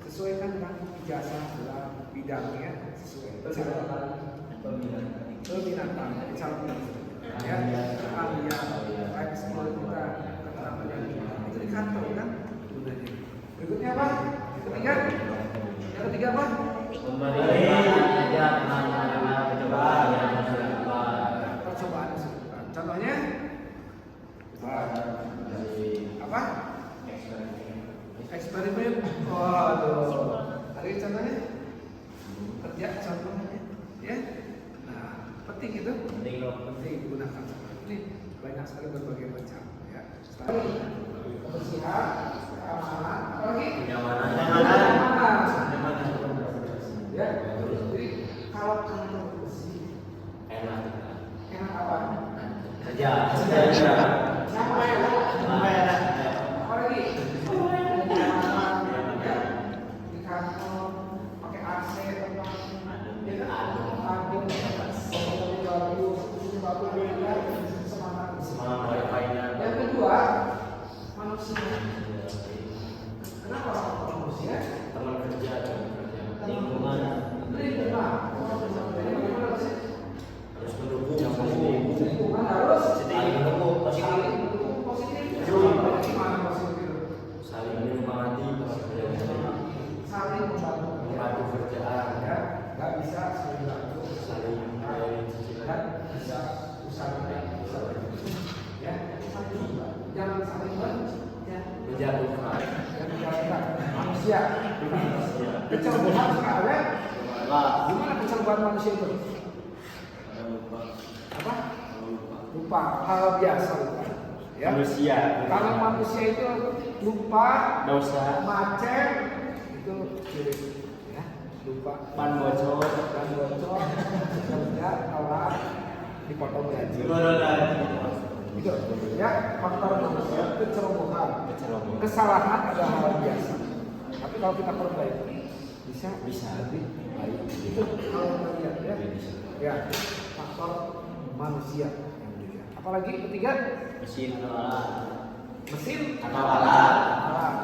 sesuaikan dengan ijazah dalam bidangnya sesuai. Peminatan, calon ya, keahlian, life skill kita, keterampilan kita itu di kantor kan? Berikutnya apa? Yang ketiga apa? Percobaan kesulitan. Contohnya apa? Eksperimen. Waduh. Ada contohnya? Kerja contohnya, ya. Nah, penting itu. Penting digunakan. Ini banyak sekali berbagai macam. Ya. Kebersihan, keamanan, apalagi? Kenyamanan. Ya. Jadi kalau kantor bersih, enak apa? Kerja. Apalagi? Di kantor pakai AC, ya kan? Adem, bagus, semangat. Yang kedua, manusia. Kenapa manusia? Teman kerja. Lingkungan. Harus mendukung. Lingkungan harus Saling mendukung. saling mendukung positif. Gimana positif? Saling menyemangati. Saling Membantu kerjaan. Ya, nggak bisa saling bantu, Saling dan bisa usaha ya, jangan saling ya, menjatuhkan. dan menjadikan manusia. Kecelakaan sekarang ya, gimana kecelakaan manusia itu? Apa? Lupa, hal biasa lupa. Ya. Manusia. Kalau manusia itu lupa, Dosa. macet, itu ciri, ya, lupa. Ban bocor. Kerja, telat, dipotong gaji. Itu, ya, faktor manusia kecerobohan. Kesalahan adalah hal biasa. Tapi kalau kita perbaiki, bisa lebih baik. Itu kalau kita lihat ya. Ya, faktor manusia yang demikian. Apalagi ketiga, mesin Atau alat. alat.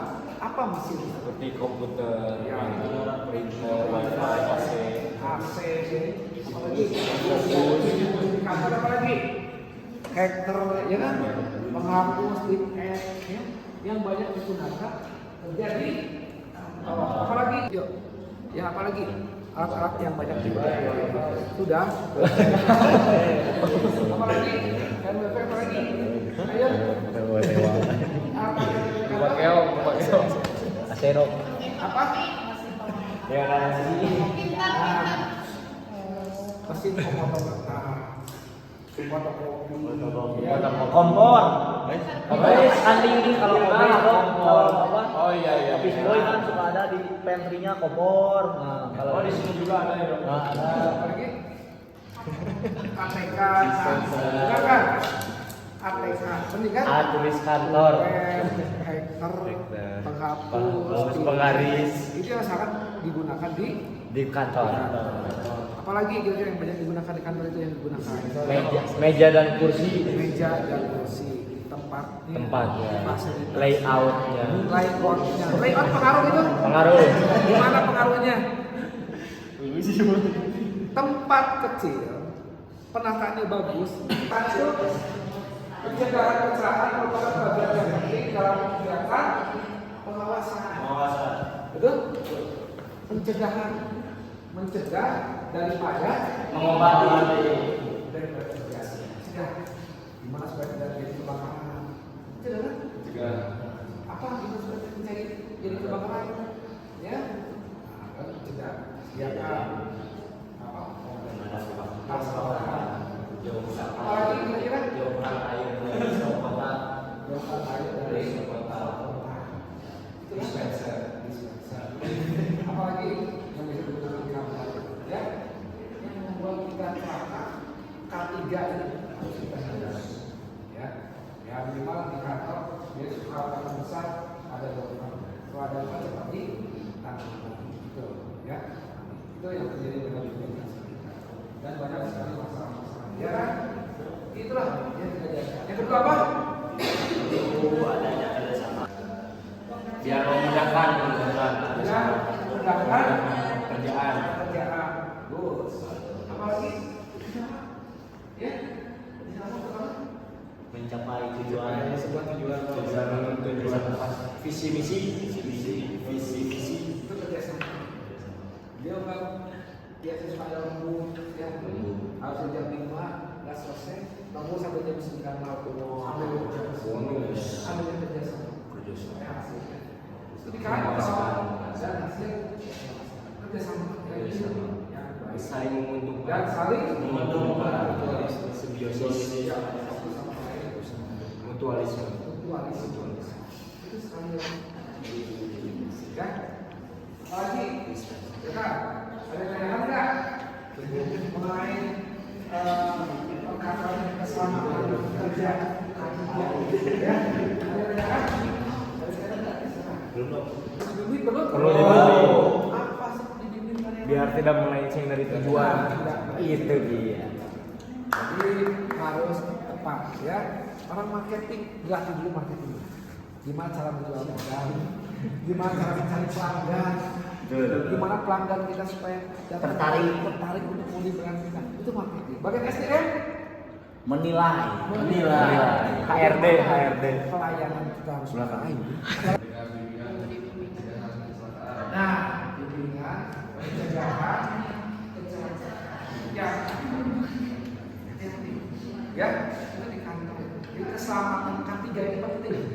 Apa mesin? Seperti komputer, Ya. printer, wifi, AC. AC, apalagi di kantor apalagi hacker, ya kan, penghapus DNS, ya, yang banyak digunakan terjadi. Apalagi, yuk, ya apalagi alat-alat yang banyak digunakan sudah. Apalagi dan apalagi, ayo. Asero. Apa? Ya kan sih. Mesin pemotong kertas, fotokopi, Kompor. Kan ini kalau kompor. Oh iya. Office boy kan suka ada di pantry-nya kompor. Nah, kalau di sini juga ada ya dong. Nah, ada. apalagi ATK, enggak kan? ATK, penting kan? Tulis kantor. Hacker, penghapus, Penggaris itu yang sangat digunakan di kantor. Apalagi kira-kira yang banyak digunakan di kantor itu yang digunakan Meja dan kursi. meja dan kursi, tempatnya, fasilitas, Layoutnya. layout pengaruh itu? Pengaruh. Gimana pengaruhnya? Tempat kecil, penataannya bagus, itu pencegahan kecelakaan merupakan bagian yang penting dalam kegiatan pengawasan. Betul? Pencegahan, mencegah daripada Mengobati. Cegah. Gimana supaya tidak jadi kebakaran? Cegah kan? Apa gimana supaya tidak jadi kebakaran? Ya, nah, cegah. Siapkan apa? Apalagi kira-kira? Jauhkan air dari dispenser. Apalagi yang bisa digunakan di kantor, ya? Yang membuat kita celaka K3 ini harus kita sadari, ya. Ya minimal di kantor dia suka besar ada dokter. Kalau ada dokter seperti Itu yang terjadi dengan organisasi kita. Dan banyak sekali masalah-masalah. Ya kan? Itulah yang kita jaga. Yang kedua apa? Itu adanya kerjasama. Biar memudahkan pekerjaan. Bagus. Apalagi? Ya? Mencapai tujuan sebuah tujuan visi misi Itu kerjasama. Dia biasa pada lembur, ya harus jam 5 nggak selesai, lembur sampai jam 9 malam sampai jam kerjasama. Ya hasilnya. Ketika dan hasil kerjasama, ya saling menguntungkan dan saling simbiosis mutualisme itu sekali ya. Apalagi ya kan ada tanyakan nggak mengenai perkataan keselamatan kerja ya? Ada tanyakan? Perlu dibimbing. Apa sih dibimbing karyawan? Biar tidak melenceng dari tujuan. Itu dia. Jadi harus tepat ya. Orang marketing dilatih dulu marketing. Gimana cara menjual produk? Gimana cara mencari pelanggan? Gimana pelanggan kita supaya tertarik untuk membeli barang kita? Itu marketing. Bagian SDM Menilai. HRD. pelayanan kita harus belakang. Nah, bimbingan pencegahan kecelakaan. Ya, itu di kantor. Jadi keselamatan K3 ini penting,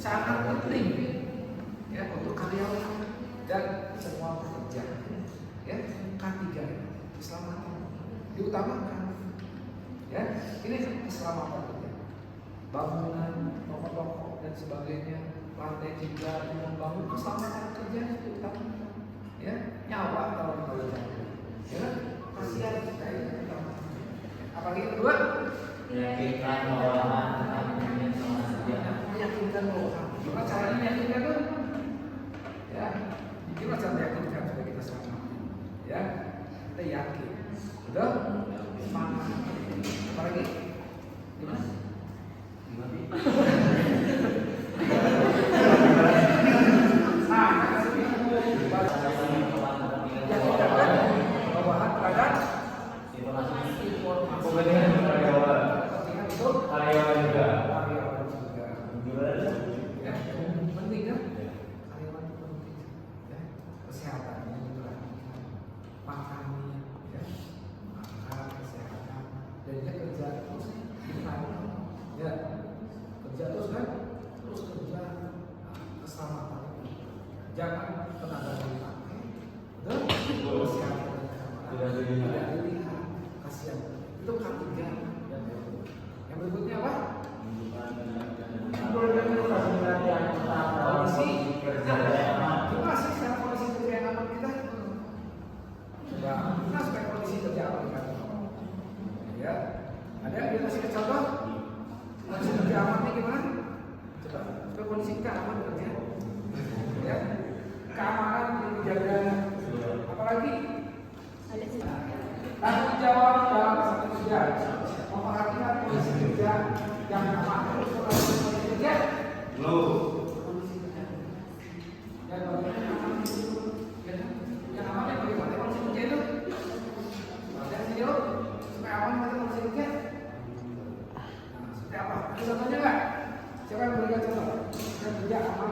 sangat penting ya untuk karyawan dan semua pekerja. Ya, K3 keselamatan diutamakan. Ya, ini keselamatan kerja. Bangunan, toko-toko dan sebagainya, lantai juga membangun keselamatan kerja itu utama. Ya, nyawa kalau jatuh. Ya, kasihan kita ini. Apalagi kedua, Meyakinkan bawahan meyakinkan bawahan. Gimana caranya meyakinkan tuh? Ya, gimana cara meyakinkan supaya kita selamat? Ya, kita yakin. Udah, semangat. Apalagi? Gimana? Bawahan terhadap karyawan juga. Ya, penting kan? Karyawan itu penting. Ya, kesehatannya juga. Makannya, ya, makan kesehatan. Dan dia kerja terus, ya, kerja terus kan? Terus kerja keselamatan. Jangan tenaga dipakai. Dan kesehatan tidak dilihat. Kasihan. Itu ketiga. Yang berikutnya apa? Kondisi gimana sih sekarang kondisi kerja yang aman kita? Coba, gimana supaya kondisi kerja aman kita? Ya, ada yang bisa kasih contoh? Kondisi kerja amannya gimana? Coba, supaya kondisi kita aman kerja. Ya, keamanan dijaga. Apalagi? Tanggung jawab dalam satu kerja. Memperhatikan kondisi kerja yang aman. Terus kondisi kerja. Kondisi kerja. Dan bagaimana aman itu? Yang amannya bagaimana kondisi kerja itu? Ada video supaya aman pada kondisi kerja. Seperti apa? Ada contohnya nggak? Siapa yang berikan contoh? Yang kerja aman.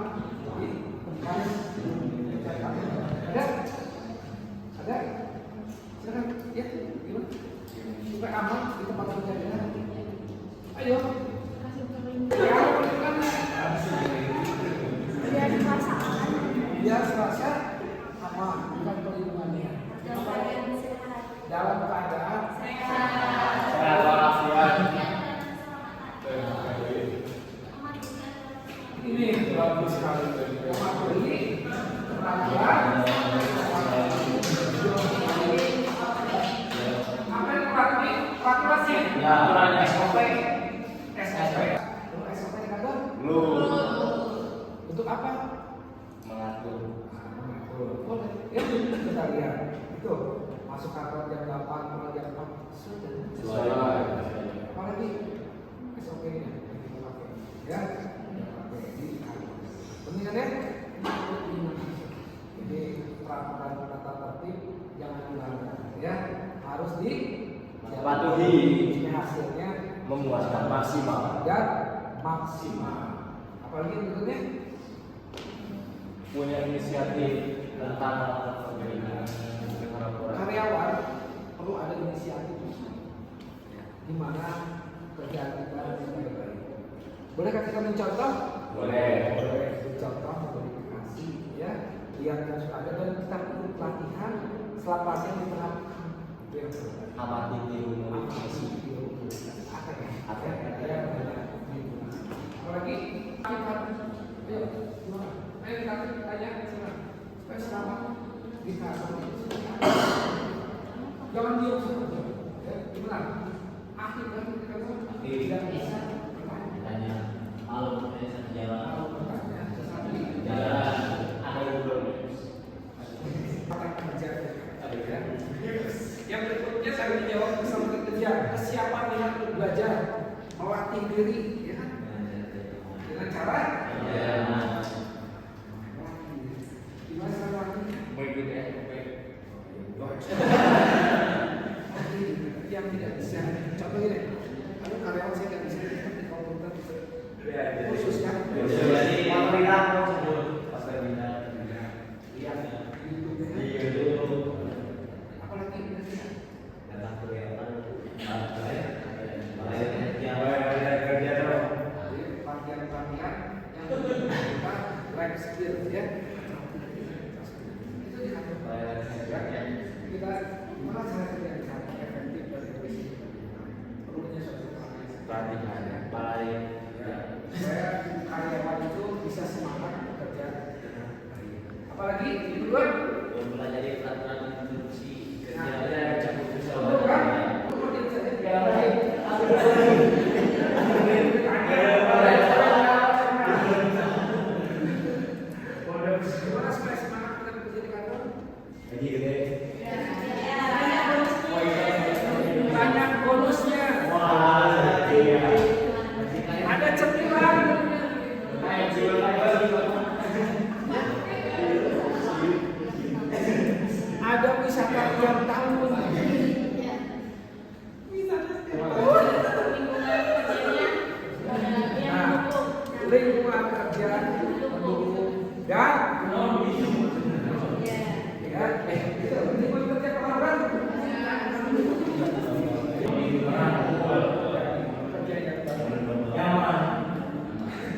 Ada? Ada? Silakan. Ya, gimana? Supaya aman di tempat kerja kita. Ayo. Ya, biar serasa aman, bukan perlindungannya. Dalam keadaan Sehat walafiat. ini bagus sekali. Mematuhi peraturan. Apa yang peraturan? Peraturannya. Ya, aturannya. SOP. SOP di kantor. Lu Untuk apa? mengatur. Mengatur Boleh. Ya, kita lihat. Itu masuk kantor jam 8, pulang jam 4. Sesuai. Apalagi SOP-nya kita pakai. Ya, kita pakai di kantor. Penting ya? Jadi peraturan tata tertib jangan dilanggar. Ya, harus Dipatuhi. Hasilnya Memuaskan maksimal. dan maksimal. Apalagi yang berikutnya? Punya inisiatif tentang Karyawan perlu ada inisiatif di mana kerjaan kita lebih baik. Bolehkah kita mencontoh? Boleh. Mencontoh, modifikasi, ya. Lihat yang sudah ada dan kita ikut pelatihan. Setelah pelatihan diterapkan. Itu yang terbaik. Amati tiru modifikasi. Apa ya? Apalagi kita, ayo, gimana? Ayo kita tanya sana. Supaya selamat di kantor. Jangan diam saja. Ya, gimana? Akhir dari kantor tidak bisa Tanya. Malam saya jalan. bertanya. Sesuatu Jalan. Ada belum? kerja. Yang berikutnya saya menjawab bersama kerja. Kesiapan dengan belajar, melatih diri, ya kan? Dengan cara gimana cara melatih? Mengikuti SOP. Yang tidak bisa, contoh gini, ada karyawan saya nggak bisa di komputer khusus kan? Jadi pemerintah pas webinar. Iya. Iya dulu. Apalagi kira-kira? Datang kelihatan. Jadi pelatihan-pelatihan yang kita life skill ya. Itu diatur. Kita gimana cara kerja di kantor efektif dan efisien? Perlunya suatu Pelatihan baik. supaya karyawan itu bisa semangat bekerja dengan baik. Apalagi yang kedua, Belajar peraturan instruksi. betul kan? Betul dia bisa gimana supaya semangat kita bekerja di kantor? Jadi gede. Banyak bonusnya. Wah, iya. Ada cemilan. Ada wisata tiap tahun. Nah, lingkungan kerja mendukung dan ya, itu lingkungan kerja kemarin. Kerja yang Nyaman.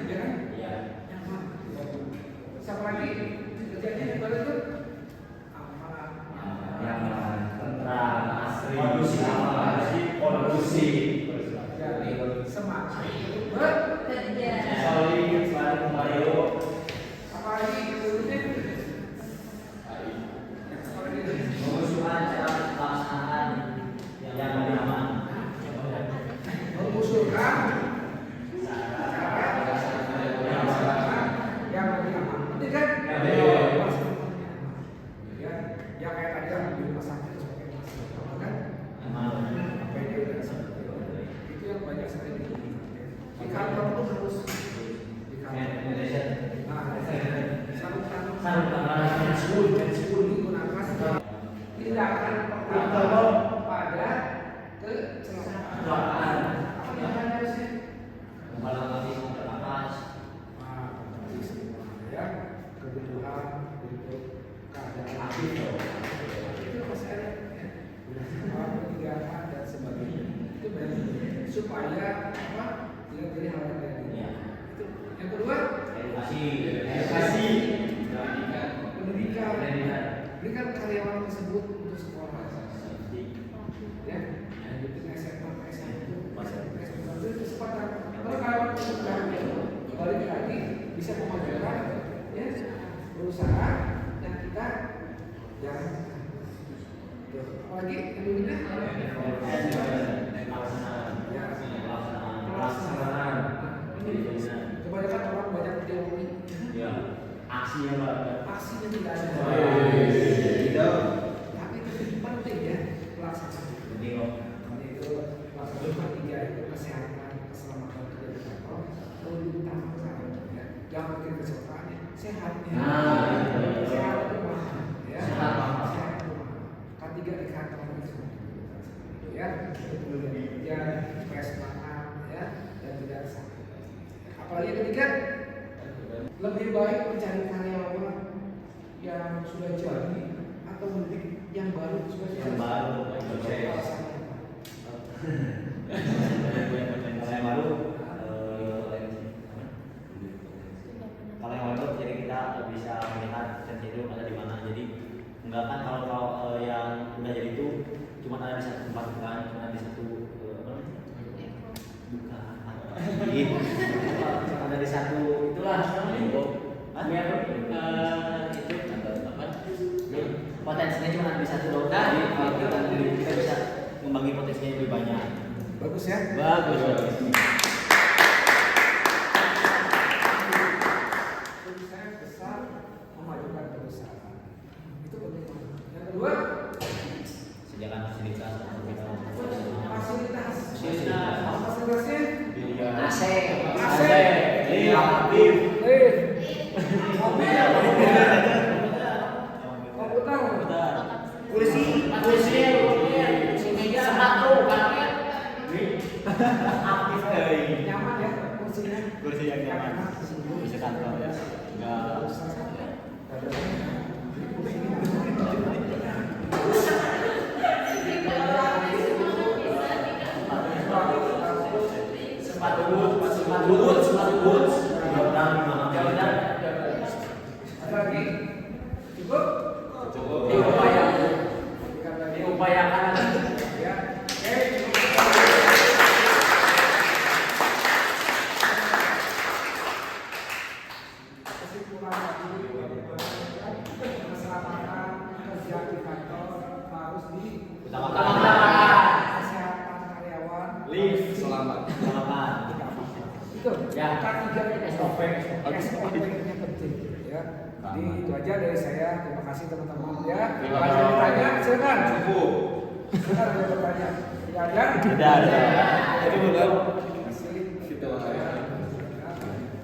ya kan? Iya. Nyaman. Siapa lagi kerjanya yang baru itu? Aman. Nyaman, tentram, asri, kondusif. Jadi semangat. Solid, selalu Mario. Apa lagi berikutnya? Apa lagi? Mengusulkan cara pelaksanaan yang nyaman. Mengusulkan cara pelaksanaan yang lebih aman. Betul kan? Ya, ya kayak tadi kan di rumah sakit pakai masker, kan? APD dan sebagainya. Itu yang banyak sekali di kantor itu harus di kantor. Nah, sarung tangan pensiun digunakan tindakan pertama pada kecelakaan. Apa yang harusnya? Ya, kebutuhan untuk keadaan aktif. Itu masih ada. Pendidikan dan sebagainya. Itu dari supaya apa? Tidak jadi hal yang kayak gini. Itu yang kedua, pendidikan. Berikan karyawan tersebut untuk sekolah. Ya, lanjutin SMA ke SMA itu kesempatan. Kalau karyawan itu balik lagi bisa memajukan ya perusahaan dan kita ya apalagi ilmunya pelaksanaan. Kebanyakan orang banyak teori. aksinya Pak. Aksinya tidak ada. Tapi itu penting ya pelaksanaan. Penting kok. Itu pelaksanaan 3 itu kesehatan, keselamatan kerja di kantor. Lebih utama ya. Yang penting kesehatannya, sehatnya. Sehat itu mahal, ya. Sehat itu mahal. K3 di kantor itu ya, ya supaya semangat ya dan tidak sakit. Apalagi yang ketiga, lebih baik mencari karyawan yang sudah jadi atau mending yang baru sudah jadi. Yang baru, kalau yang baru jadi kita bisa melihat potensi itu ada di mana. Jadi enggak kan kalau yang udah jadi itu cuma ada di satu tempat, bukan cuma ada di satu bukan ada di satu itulah itu potensinya cuma ada di satu doang. Jadi kita bisa membagi potensinya lebih banyak. Bagus ya. Bagus. Saya besar memajukan perusahaan. Itu penting. Yang kedua, Sediakan fasilitas. fasilitas. Fasilitas. Apa fasilitasnya? AC. AC. Iya, lift. Mobil. Komputer. Kursi meja, sepatu, karpet. Aktif Nyaman ya kursinya. Kursi yang nyaman. Bisa kantor ya. Enggak. Sepatu boots. Jalan. Ada lagi? Cukup? Diupayakan. Ya. Oke. Kesimpulan tadi, keselamatan kerja di kantor harus Utamakan. kesehatan karyawan, Lift. Selamat. Itu. Ya. K3 SOP. SOP-nya penting ya. Jadi itu aja dari saya. Terima kasih teman-teman ya. Terima Kalau kasih. ada ditanya, silakan. Cukup. Silakan ada bertanya. Tidak ada? Tidak ada. Jadi benar. Terima kasih. Kita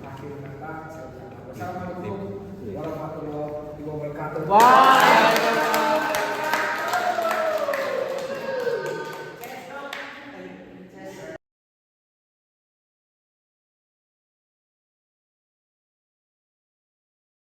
Akhir kata, saya ucapkan wassalamualaikum warahmatullahi wabarakatuh. Wah.